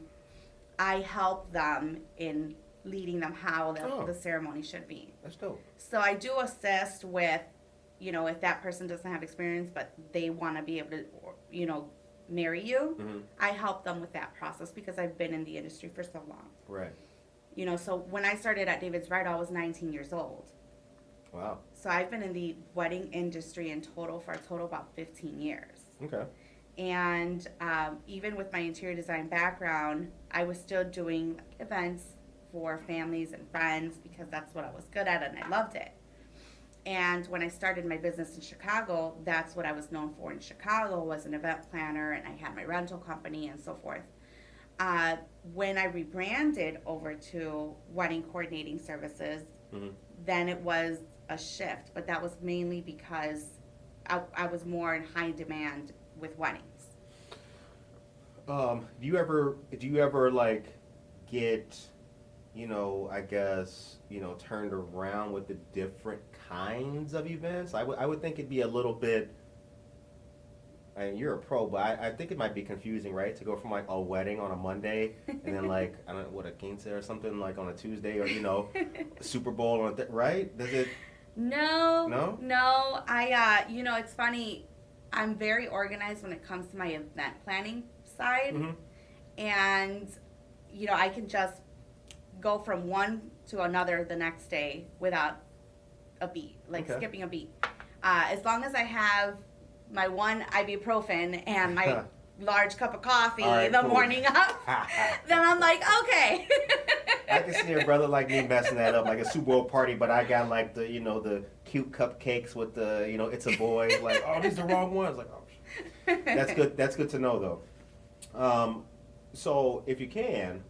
I help them in leading them how the ceremony should be. That's dope. So I do assist with, you know, if that person doesn't have experience but they want to be able to, you know, marry you, I help them with that process because I've been in the industry for so long. Right. You know, so when I started at David's Bridal, I was 19 years old. Wow. So I've been in the wedding industry in total for a total about 15 years. Okay. And even with my interior design background, I was still doing events for families and friends because that's what I was good at and I loved it. And when I started my business in Chicago, that's what I was known for in Chicago, was an event planner, and I had my rental company and so forth. When I rebranded over to wedding coordinating services, then it was a shift, but that was mainly because I was more in high demand with weddings. Do you ever like get, you know, I guess, you know, turned around with the different kinds of events? I would think it'd be a little bit, I mean, you're a pro, but I think it might be confusing, right? To go from like a wedding on a Monday and then like, I don't know, what, a quince or something like on a Tuesday, or, you know, Super Bowl on right? Does it? No. I, it's funny. I'm very organized when it comes to my event planning side. Mm-hmm. And, I can just go from one to another the next day without a beat, like skipping a beat. As long as I have my one ibuprofen and my large cup of coffee morning up, then I'm like, okay. I can see a brother like me messing that up, like a Super Bowl party, but I got like the, the cute cupcakes with the, it's a boy. Like, oh, these are the wrong ones. Like, oh, shit. That's good. That's good to know, though. So if you can,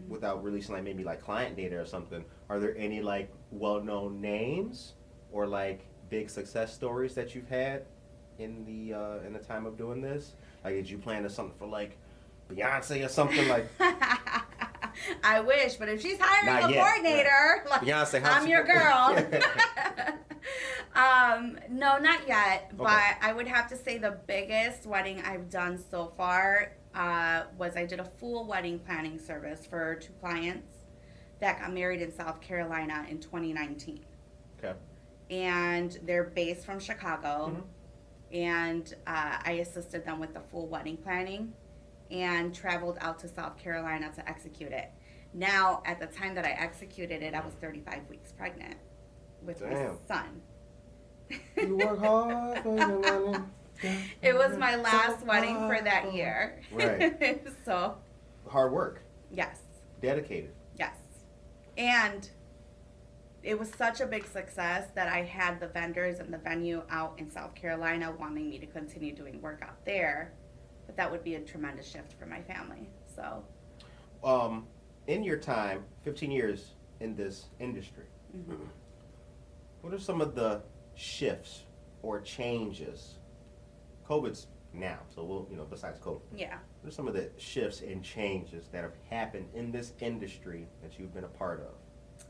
without releasing like maybe like client data or something, are there any like well-known names or like big success stories that you've had in the time of doing this? Like, did you plan something for like Beyonce or something like? I wish, but if she's hiring Not a yet, coordinator, like, Beyonce, I'm your girl. No, not yet. Okay. But I would have to say the biggest wedding I've done so far was I did a full wedding planning service for 2 clients that got married in South Carolina in 2019. Okay. And they're based from Chicago. Mm-hmm. And I assisted them with the full wedding planning and traveled out to South Carolina to execute it. Now, at the time that I executed it, I was 35 weeks pregnant with my son. You work hard for your money. It was my last wedding for that year. Right. So, Hard work. yes. Dedicated. Yes. And it was such a big success that I had the vendors and the venue out in South Carolina wanting me to continue doing work out there. But that would be a tremendous shift for my family. So, In your time, 15 years in this industry, what are some of the shifts or changes? COVID's now, so we'll, besides COVID. yeah. What are some of the shifts and changes that have happened in this industry that you've been a part of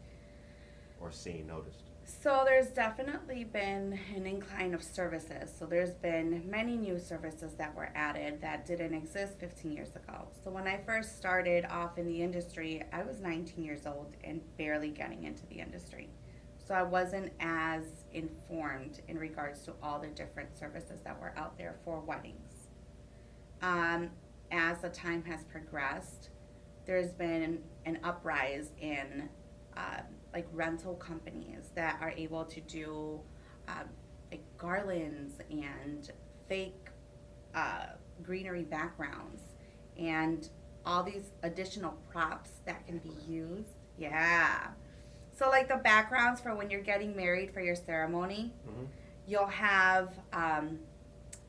or seen, noticed? So there's definitely been an incline of services. So there's been many new services that were added that didn't exist 15 years ago. So when I first started off in the industry, I was 19 years old and barely getting into the industry. So I wasn't as informed in regards to all the different services that were out there for weddings. As the time has progressed, there's been an uprise in like rental companies that are able to do like garlands and fake greenery backgrounds and all these additional props that can be used. Yeah. So like the backgrounds for when you're getting married for your ceremony, you'll have,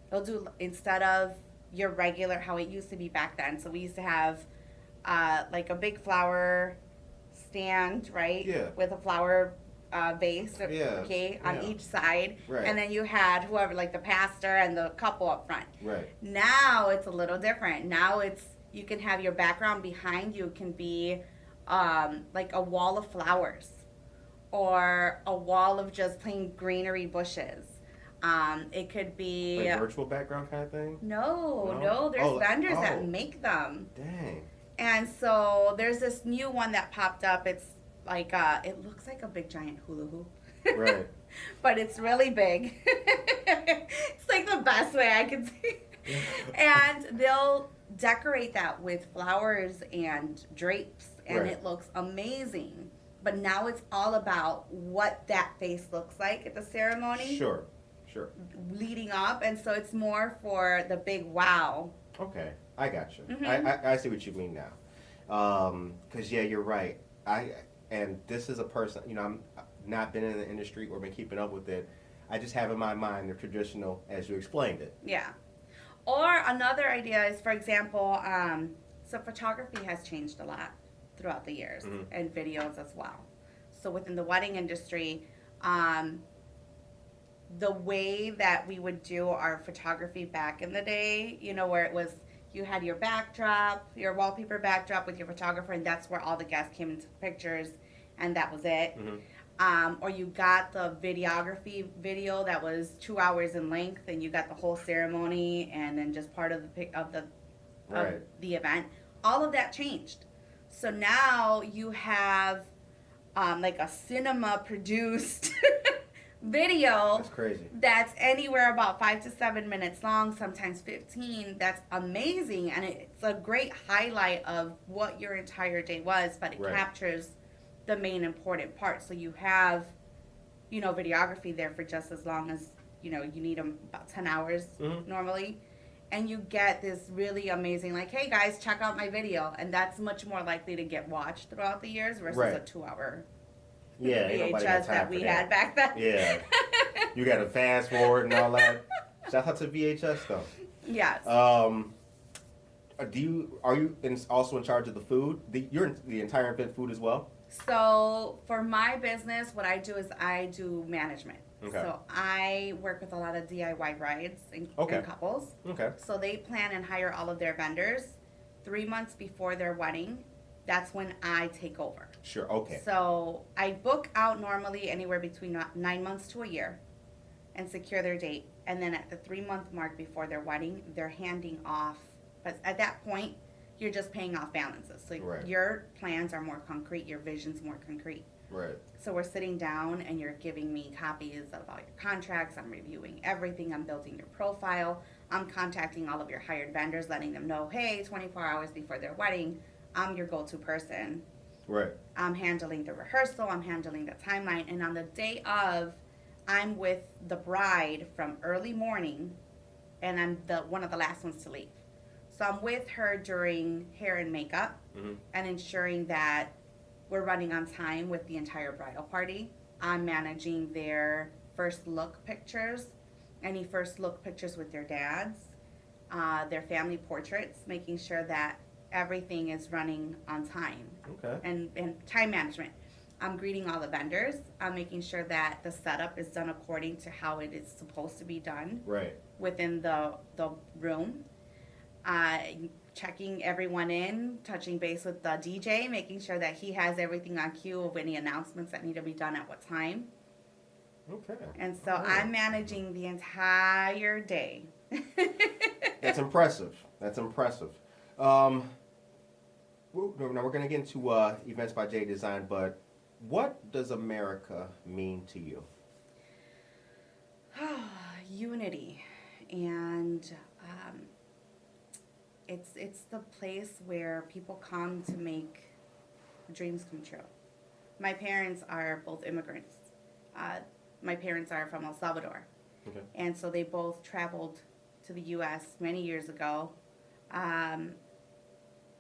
they'll do, instead of your regular, how it used to be back then. So we used to have like a big flower stand, right? Yeah. With a flower vase, Yeah. okay, on Yeah. each side. Right. And then you had whoever, like the pastor and the couple up front. Right. Now it's a little different. Now you can have your background behind you can be like a wall of flowers or a wall of just plain greenery bushes. It could be Like virtual background kind of thing? no, there's vendors that make them. Dang. And so there's this new one that popped up. It's like it looks like a big giant hula hoop. Right. But it's really big. It's like the best way I can see. And they'll decorate that with flowers and drapes, and Right. it looks amazing. But now it's all about what that face looks like at the ceremony. Sure. Leading up, and so it's more for the big wow. Okay, I got you. Mhm. I see what you mean now. 'Cause yeah, you're right. And this is a person, I'm not been in the industry or been keeping up with it. I just have in my mind the traditional, as you explained it. Yeah. Or another idea is, for example, so photography has changed a lot throughout the years, Mhm. and videos as well. So within the wedding industry, the way that we would do our photography back in the day, where it was, you had your backdrop, your wallpaper backdrop with your photographer, and that's where all the guests came into pictures, and that was it. Mhm. Or you got the videography video that was 2 hours in length, and you got the whole ceremony, and then just part of Right. the event. All of that changed. So now you have like a cinema produced video That's crazy. that's anywhere about 5 to 7 minutes long, sometimes 15. That's amazing, and it's a great highlight of what your entire day was, but it Right. captures the main important part. So you have, videography there for just as long as, you need them about 10 hours Mhm. normally. And you get this really amazing, like, hey guys, check out my video. And that's much more likely to get watched throughout the years versus Right. a 2-hour Yeah, ain't nobody got VHS time that for we that. had back then. Yeah. You got to fast forward and all that. Shout out to VHS though. Yes. Are you also in charge of the food? You're in the entire event food as well? So for my business, what I do is I do management. Okay. So I work with a lot of DIY brides and couples. Okay. So they plan and hire all of their vendors 3 months before their wedding. That's when I take over. Sure. Okay. So I book out normally anywhere between 9 months to a year and secure their date. And then at the 3-month mark before their wedding, they're handing off. But at that point, you're just paying off balances. So Right. your plans are more concrete, your vision's more concrete. Right. So we're sitting down and you're giving me copies of all your contracts. I'm reviewing everything. I'm building your profile. I'm contacting all of your hired vendors, letting them know, hey, 24 hours before their wedding, I'm your go-to person. Right. I'm handling the rehearsal. I'm handling the timeline. And on the day of, I'm with the bride from early morning, and I'm one of the last ones to leave. So I'm with her during hair and makeup, Mhm. and ensuring that we're running on time with the entire bridal party. I'm managing their first look pictures, any first look pictures with their dads, their family portraits, making sure that everything is running on time. Okay. And time management. I'm greeting all the vendors. I'm making sure that the setup is done according to how it is supposed to be done Right. within the room. Checking everyone in, touching base with the DJ, making sure that he has everything on cue of any announcements that need to be done at what time. Okay. And so All right. I'm managing the entire day. That's impressive. That's impressive. Now we're going to get into Events by J Design, but what does America mean to you? Unity. And it's the place where people come to make dreams come true. My parents are both immigrants. My parents are from El Salvador. Okay. And so they both traveled to the U.S. many years ago.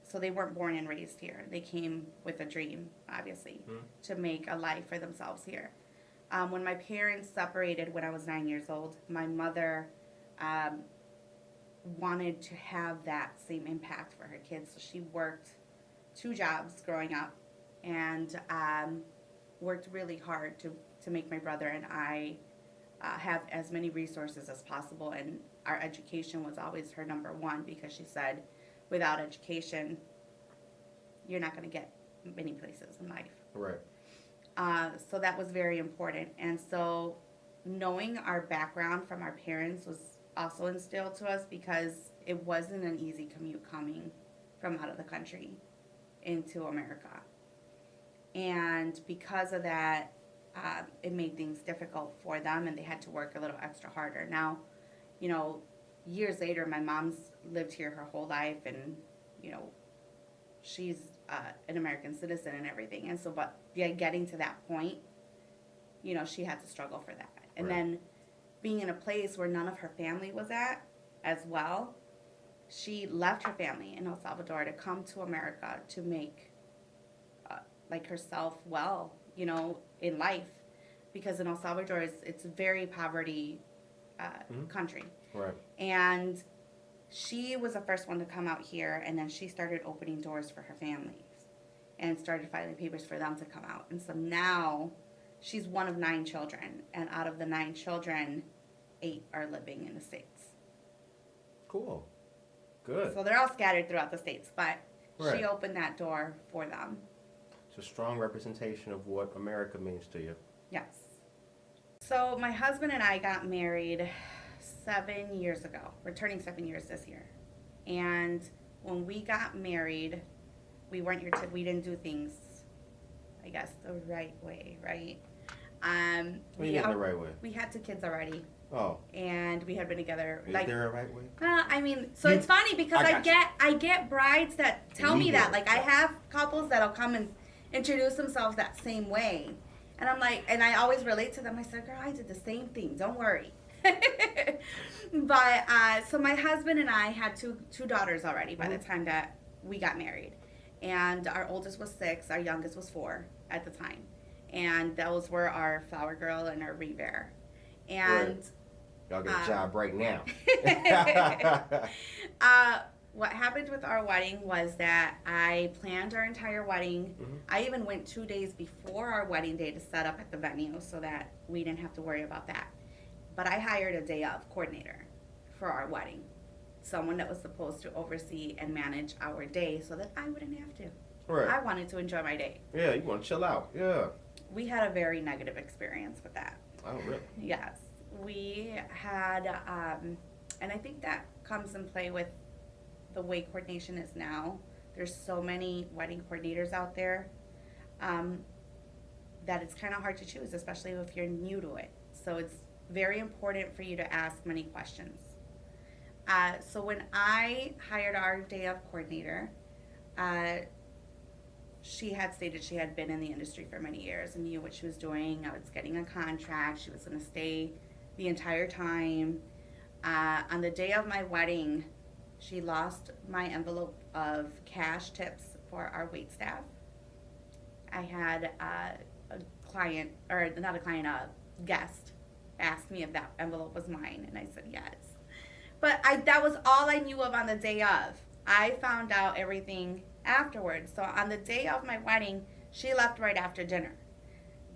So they weren't born and raised here. They came with a dream, obviously, to make a life for themselves here. When my parents separated when I was 9 years old, my mother wanted to have that same impact for her kids. So she worked 2 jobs growing up and worked really hard to make my brother and I have as many resources as possible. And our education was always her number one, because she said, without education, you're not going to get many places in life. Right. So that was very important. And so knowing our background from our parents was also instilled to us, because it wasn't an easy commute coming from out of the country into America. And because of that, it made things difficult for them, and they had to work a little extra harder. Now, years later, my mom's lived here her whole life, and, she's an American citizen and everything. And so, but yeah, getting to that point, she had to struggle for that. And Right. then being in a place where none of her family was at as well, she left her family in El Salvador to come to America to make herself well, in life, because in El Salvador it's a very poverty country. Right. And she was the first one to come out here, and then she started opening doors for her families and started filing papers for them to come out. And so now she's one of 9 children, and out of the 9 children, 8 are living in the States. Cool. Good. So they're all scattered throughout the States, but Right. she opened that door for them. It's a strong representation of what America means to you. Yes. So my husband and I got married 7 years ago. We're turning 7 years this year. And when we got married, we didn't do things, I guess, the right way, right? What do you mean the right way? We had 2 kids already, Oh, and we had been together. is Like, there a right way? I mean, so it's funny because I got I get brides that tell me that. Legally. Like, I have couples that'll come and introduce themselves that same way, and I'm like, and I always relate to them. I said, girl, I did the same thing. Don't worry. But so my husband and I had two daughters already by the time that we got married, and our oldest was 6, our youngest was 4 at the time, and those were our flower girl and our rebear, and. Y'all get a job right now. What happened with our wedding was that I planned our entire wedding. Mhm. I even went 2 days before our wedding day to set up at the venue so that we didn't have to worry about that. But I hired a day of coordinator for our wedding, someone that was supposed to oversee and manage our day so that I wouldn't have to. Right. I wanted to enjoy my day. Yeah, you want to chill out. Yeah. We had a very negative experience with that. Oh, really? Yes, we had, and I think that comes in play with the way coordination is now. There's so many wedding coordinators out there that it's kind of hard to choose, especially if you're new to it. So it's very important for you to ask many questions. So when I hired our day of coordinator, she had stated she had been in the industry for many years and knew what she was doing. I was getting a contract. She was going to stay the entire time. On the day of my wedding, she lost my envelope of cash tips for our wait staff. I had a client, or not a client, a guest asked me if that envelope was mine, and I said yes. But that was all I knew of on the day of. I found out everything afterwards. So on the day of my wedding, she left right after dinner.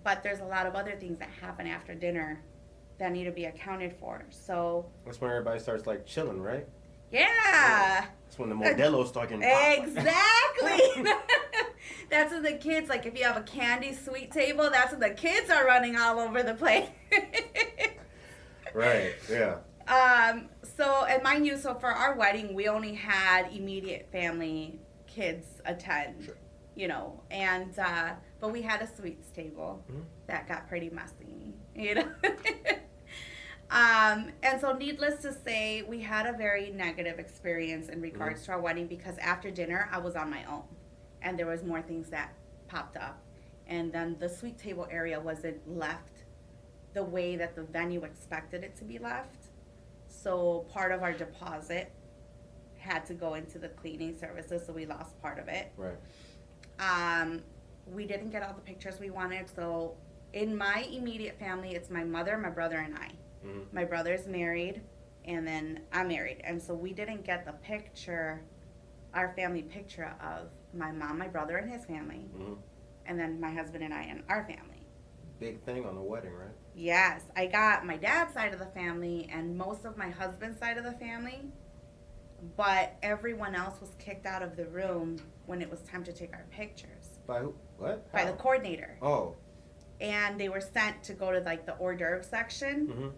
But there's a lot of other things that happen after dinner that need to be accounted for. So That's when everybody starts like chilling, right? yeah. That's when the Modelo's start getting popped. Exactly. That's when the kids, like if you have a candy sweet table, that's when the kids are running all over the place. Right, yeah. So, and mind you, so for our wedding, we only had immediate family kids attend, Sure. you know, and, but we had a sweets table Mhm. that got pretty messy, you know. And so needless to say, we had a very negative experience in regards to our wedding because after dinner, I was on my own and there was more things that popped up. And then the sweet table area wasn't left the way that the venue expected it to be left. So part of our deposit had to go into the cleaning services, so we lost part of it. Right. We didn't get all the pictures we wanted, so in my immediate family, it's my mother, my brother, and I. Mhm. My brother's married, and then I'm married, and so we didn't get the picture, our family picture of my mom, my brother, and his family, Mhm. and then my husband and I and our family. Big thing on the wedding, right? Yes, I got my dad's side of the family and most of my husband's side of the family, but everyone else was kicked out of the room when it was time to take our pictures By who? What? by How? the coordinator. Oh. And they were sent to go to like the hors d'oeuvre section, Mm-hmm.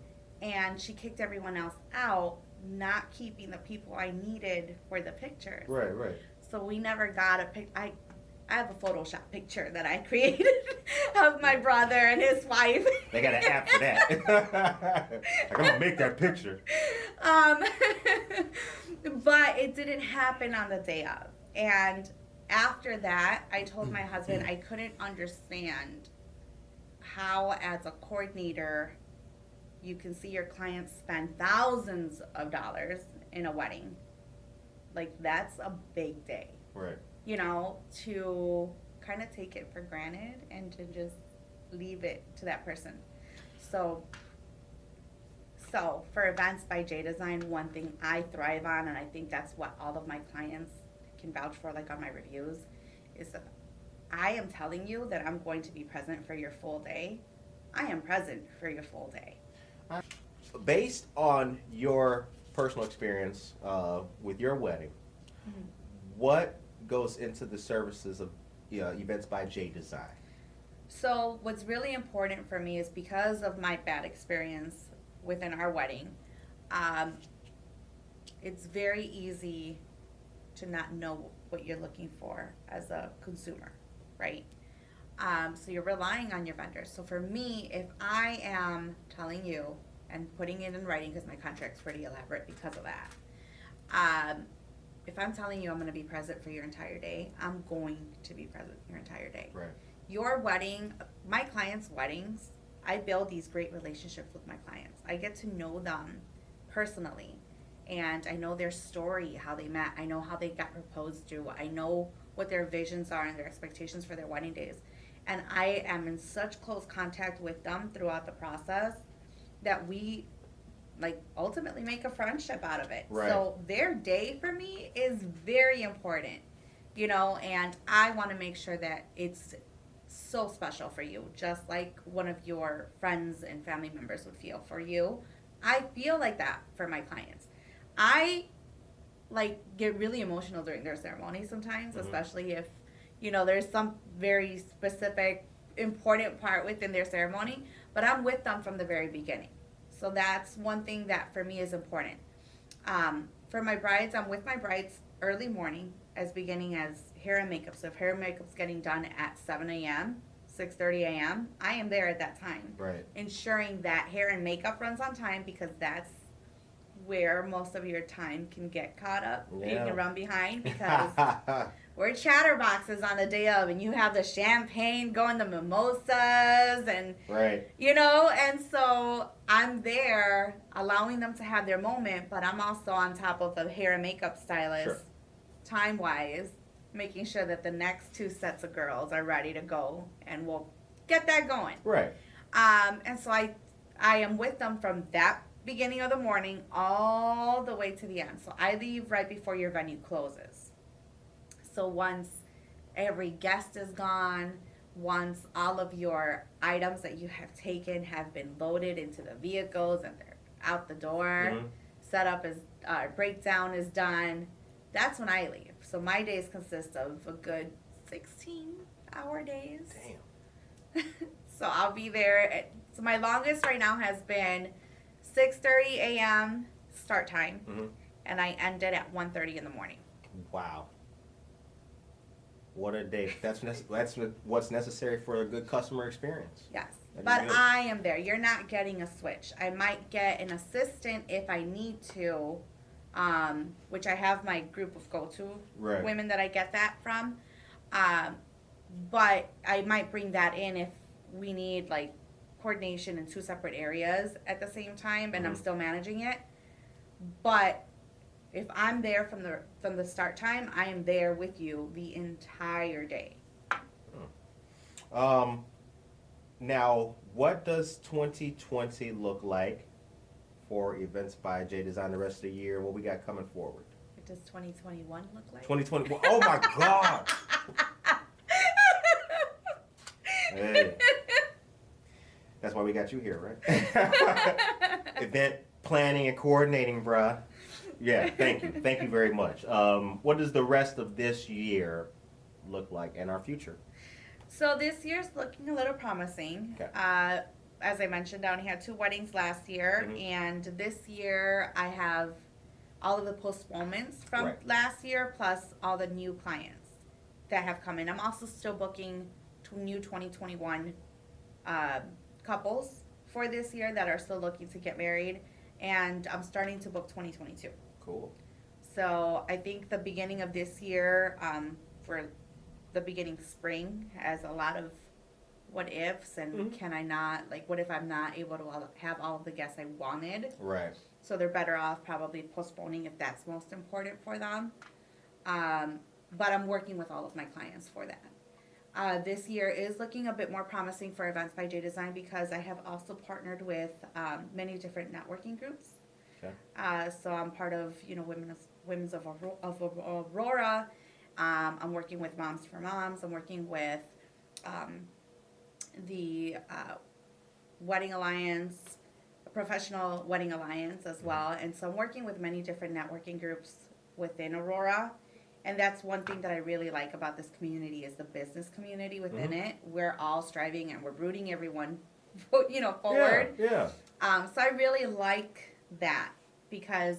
and she kicked everyone else out, not keeping the people I needed for the pictures. Right, right. So we never got a pic. I have a Photoshop picture that I created of my brother and his wife. They got an app for that. Like, I'm gonna make that picture. But it didn't happen on the day of. And after that, I told my husband I couldn't understand how, as a coordinator, you can see your clients spend thousands of dollars in a wedding. Like, that's a big day. Right. You know, to kind of take it for granted and to just leave it to that person. So for Events by J Design, one thing I thrive on, and I think that's what all of my clients can vouch for, like on my reviews, is that I am telling you that I'm going to be present for your full day. I am present for your full day. Based on your personal experience with your wedding, Mhm. what goes into the services of Events by J Design? So what's really important for me is because of my bad experience within our wedding, it's very easy to not know what you're looking for as a consumer, right? So you're relying on your vendors. So for me, if I am telling you and putting it in writing, because my contract's pretty elaborate because of that, if I'm telling you I'm going to be present for your entire day, I'm going to be present your entire day. Right. Your wedding, my clients' weddings, I build these great relationships with my clients. I get to know them personally, and I know their story, how they met. I know how they got proposed to. I know what their visions are and their expectations for their wedding days. And I am in such close contact with them throughout the process that we ultimately make a friendship out of it. Right. So their day for me is very important, and I want to make sure that it's so special for you, just like one of your friends and family members would feel for you. I feel like that for my clients. I get really emotional during their ceremony sometimes, especially if there's some very specific important part within their ceremony, but I'm with them from the very beginning. So that's one thing that for me is important. For my brides, I'm with my brides early morning, as beginning as hair and makeup. So if hair and makeup's getting done at 7 a.m., 6:30 a.m., I am there at that time. Right. Ensuring that hair and makeup runs on time, because that's where most of your time can get caught up. Yeah. You can run behind because we're chatterboxes on the day of, and you have the champagne going, the mimosas, and Right. and so I'm there allowing them to have their moment, but I'm also on top of the hair and makeup stylist, Sure. time-wise, making sure that the next two sets of girls are ready to go, and we'll get that going. Right. And so I am with them from that beginning of the morning all the way to the end. So I leave right before your venue closes. So once every guest is gone, once all of your items that you have taken have been loaded into the vehicles and they're out the door, setup is, breakdown is done, that's when I leave. So my days consist of a good 16-hour days. Damn. So I'll be there. So my longest right now has been 6:30 a.m. start time, and I ended at 1:30 in the morning. Wow. What a day. That's what's necessary for a good customer experience. Yes. That'd be But good. I am there. You're not getting a switch. I might get an assistant if I need to, which I have my group of go-to Right. women that I get that from. But I might bring that in if we need coordination in two separate areas at the same time, and I'm still managing it. But if I'm there from the start time, I am there with you the entire day. Now, what does 2020 look like for Events by J Design the rest of the year? What we got coming forward? What does 2021 look like? 2021. Oh my God. Hey. That's why we got you here, right? Event planning and coordinating, bruh. Yeah, thank you. Thank you very much. What does the rest of this year look like and our future? So this year's looking a little promising. Okay. As I mentioned, I only had 2 weddings last year, and this year I have all of the postponements from last year, plus all the new clients that have come in. I'm also still booking new 2021 couples for this year that are still looking to get married, and I'm starting to book 2022. Cool. So I think the beginning of this year, for the beginning spring, has a lot of what ifs and can I not, what if I'm not able to have all of the guests I wanted? Right. So they're better off probably postponing if that's most important for them. But I'm working with all of my clients for that. This year is looking a bit more promising for Events by J Design because I have also partnered with many different networking groups. Okay. So I'm part of Women's of Aurora. I'm working with Moms for Moms. I'm working with the Wedding Alliance, Professional Wedding Alliance as well. And so I'm working with many different networking groups within Aurora. And that's one thing that I really like about this community is the business community within it. We're all striving and we're rooting everyone, forward. Yeah. So I really like that because,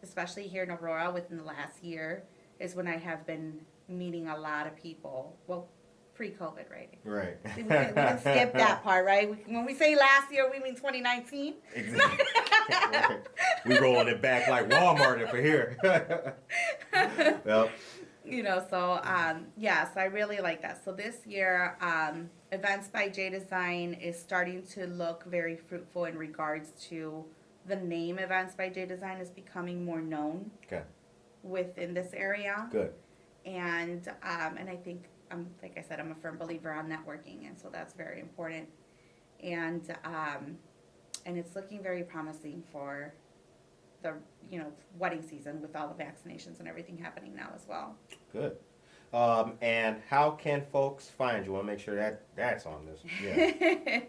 especially here in Aurora within the last year, is when I have been meeting a lot of people. Well, pre-COVID, right? Right. We can skip that part, right? When we say last year, we mean 2019. Exactly. Right. We rolling it back like Walmart over here. Well, So I really like that. So this year, Events by J Design is starting to look very fruitful in regards to the name Events by J Design is becoming more known okay, within this area. good. And I think, like I said, I'm a firm believer on networking, and so that's very important. And it's looking very promising for the wedding season with all the vaccinations and everything happening now as well. Good. And how can folks find you? I want to make sure that's on this. Yeah.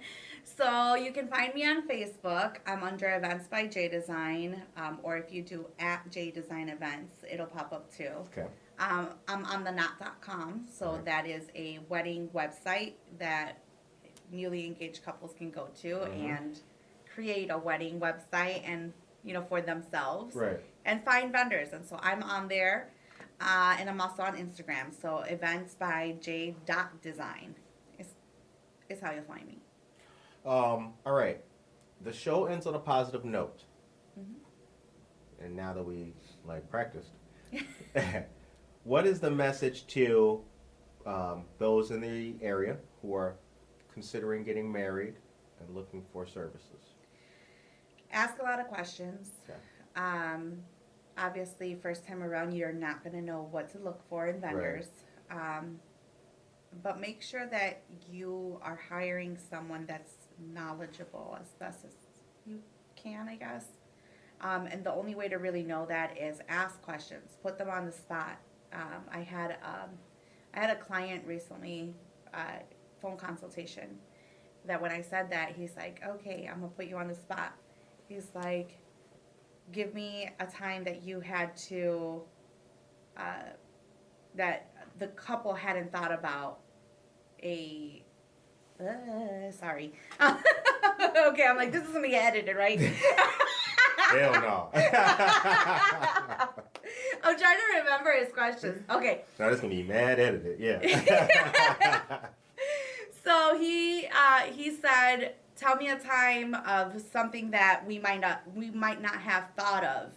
So you can find me on Facebook. I'm under Events by J Design, or if you do at J Design Events, it'll pop up too. Okay. I'm on the knot.com, so Right. that is a wedding website that newly engaged couples can go to and create a wedding website and for themselves, Right. and find vendors. And so I'm on there, and I'm also on Instagram. So Events by J.Design is how you'll find me. All right. The show ends on a positive note. Mm-hmm. And now that we practiced, what is the message to those in the area who are considering getting married and looking for services? Ask a lot of questions. Okay. Obviously, first time around, you're not going to know what to look for in vendors. But make sure that you are hiring someone that's knowledgeable as best as you can, I guess. And the only way to really know that is ask questions. Put them on the spot. I had a client recently, phone consultation, that when I said that, he's like, okay, I'm going to put you on the spot. He's like, give me a time that you had to, that the couple hadn't thought about sorry. Okay, I'm like, this is going to get edited, right? Hell no. I'm trying to remember his questions. Okay. No, this is going to be mad edited, yeah. So he said, tell me a time of something that we might not have thought of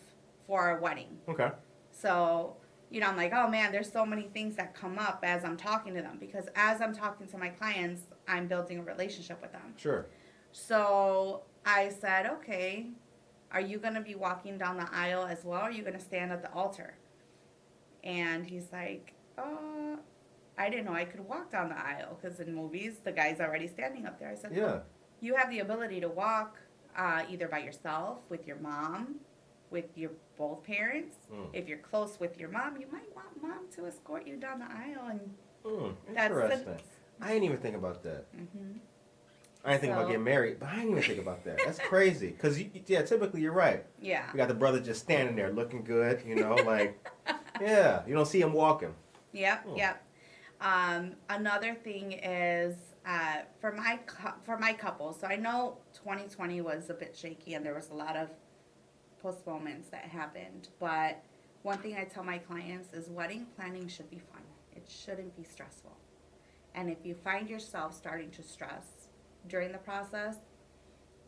for our wedding. Okay. So, I'm like, oh man, there's so many things that come up as I'm talking to them, because as I'm talking to my clients, I'm building a relationship with them. Sure. So I said, okay, are you going to be walking down the aisle as well? Or are you going to stand at the altar? And he's like, I didn't know I could walk down the aisle, because in movies, the guy's already standing up there. I said, Yeah. you have the ability to walk either by yourself, with your mom, with your both parents. If you're close with your mom, you might want mom to escort you down the aisle. And Interesting. I didn't even think about that. I didn't think about getting married, but I didn't even think about that. That's crazy. Because, typically you're right. Yeah. You got the brother just standing there looking good, yeah, you don't see him walking. Yep, yep. Another thing is for my couple. So I know 2020 was a bit shaky and there was a lot of postponements that happened. But one thing I tell my clients is wedding planning should be fun. It shouldn't be stressful. And if you find yourself starting to stress during the process,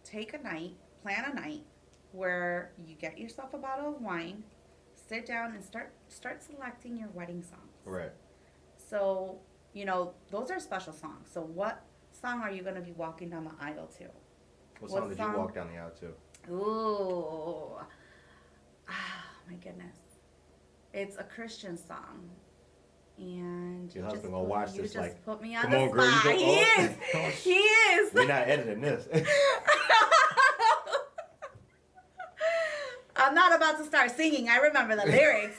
plan a night where you get yourself a bottle of wine, sit down and start selecting your wedding songs. Right. So, those are special songs. So what song are you going to be walking down the aisle to? What song did you walk down the aisle to? Ooh. My goodness. It's a Christian song. And your husband gonna watch this put me on come the on, girl, spot. you go, He is. We're not editing this. I'm not about to start singing. I remember the lyrics.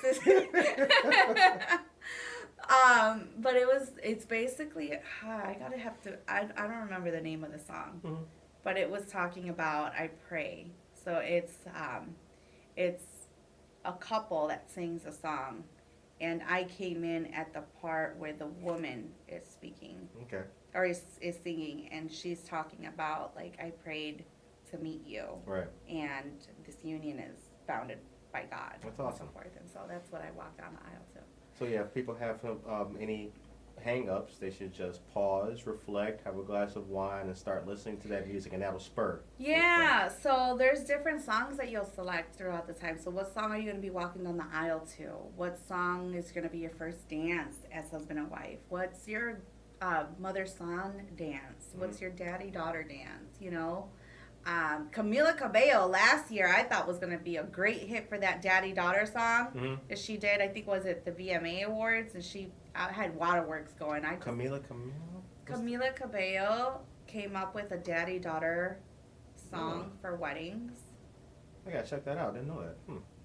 But it's basically, I don't remember the name of the song, but it was talking about I pray. So it's a couple that sings a song, and I came in at the part where the woman is speaking. Okay. Or is singing, and she's talking about, I prayed to meet you. Right. And this union is bounded by God. That's awesome. And so forth. And so that's what I walked down the aisle to. So yeah, if people have any hang-ups. They should just pause, reflect, have a glass of wine, and start listening to that music, and that'll spur. Yeah, so there's different songs that you'll select throughout the time. So what song are you going to be walking down the aisle to? What song is going to be your first dance as husband and wife? What's your mother-son dance? What's your daddy-daughter dance, you know? Camila Cabello last year I thought was going to be a great hit for that daddy-daughter song that she did. I think was it the VMA Awards, and she had waterworks going. Camila Cabello came up with a daddy-daughter song for weddings. I gotta check that out. Didn't know that.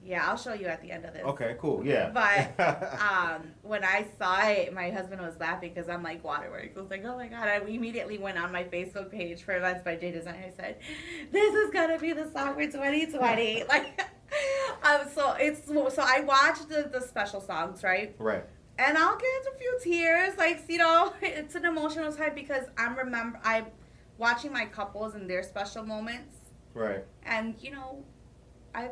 Yeah, I'll show you at the end of this. Okay, cool. Yeah. But when I saw it, my husband was laughing because I'm like, waterworks. I was like, oh my God. I immediately went on my Facebook page for Events by J Design. I said, this is going to be the song for 2020. Like, so I watched the special songs, right? Right. And I'll get a few tears. Like, you know, it's an emotional time because I'm watching my couples and their special moments. Right. And, you know, I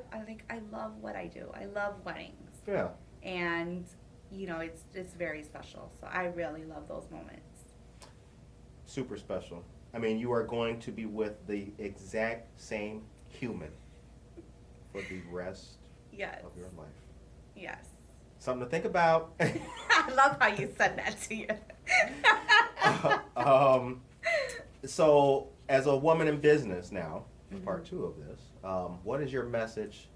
love what I do. I love weddings. Yeah. And, you know, it's very special. So I really love those moments. Super special. I mean, you are going to be with the exact same human for the rest of your life. Yes. Something to think about. I love how you said that to you. So, as a woman in business now, part 2 of this, what is your message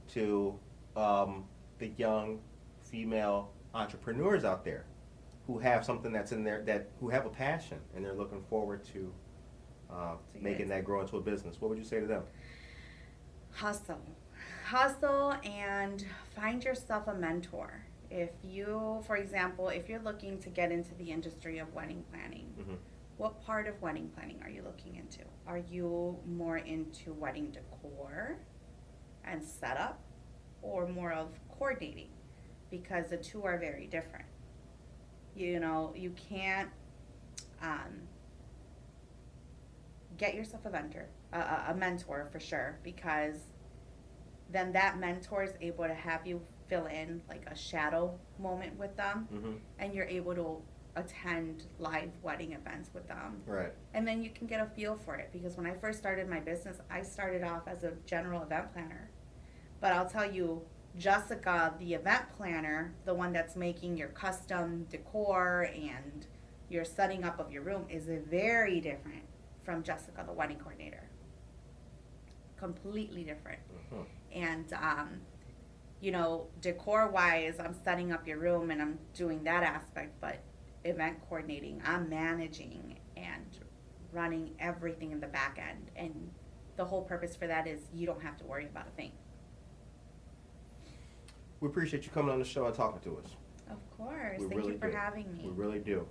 to the young female entrepreneurs out there who have something that's in there, who have a passion and they're looking forward to making that grow into a business? What would you say to them? Hustle and find yourself a mentor. If you, for example, if you're looking to get into the industry of wedding planning, what part of wedding planning are you looking into? Are you more into wedding decor and setup, or more of coordinating? Because the two are very different. You know, you can't get yourself a mentor for sure, because then that mentor is able to have you fill in like a shadow moment with them, and you're able to attend live wedding events with them. Right. And then you can get a feel for it, because when I first started my business, I started off as a general event planner. But I'll tell you, Jessica, the event planner, the one that's making your custom decor and your setting up of your room, is very different from Jessica, the wedding coordinator. Completely different. And you know, decor wise, I'm setting up your room and I'm doing that aspect, but event coordinating, I'm managing and running everything in the back end, and the whole purpose for that is you don't have to worry about a thing. We appreciate you coming on the show and talking to us. Of course. We Thank really you for do. having me. We really do.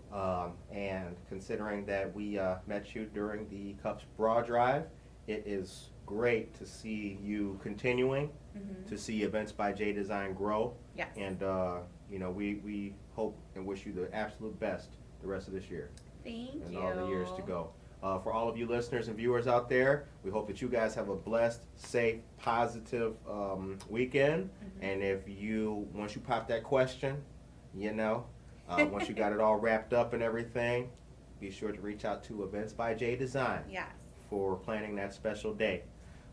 And considering that we met you during the Cups Bra Drive, it is great to see you continuing, to see Events by J Design grow. Yes. And, you know, we hope and wish you the absolute best the rest of this year. Thank and you. all the years to go. For all of you listeners and viewers out there, we hope that you guys have a blessed, safe, positive weekend. And if you, once you pop that question, you know, once you got it all wrapped up and everything, be sure to reach out to Events by J Design for planning that special day.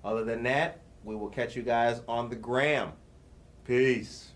Other than that, we will catch you guys on the gram. Peace.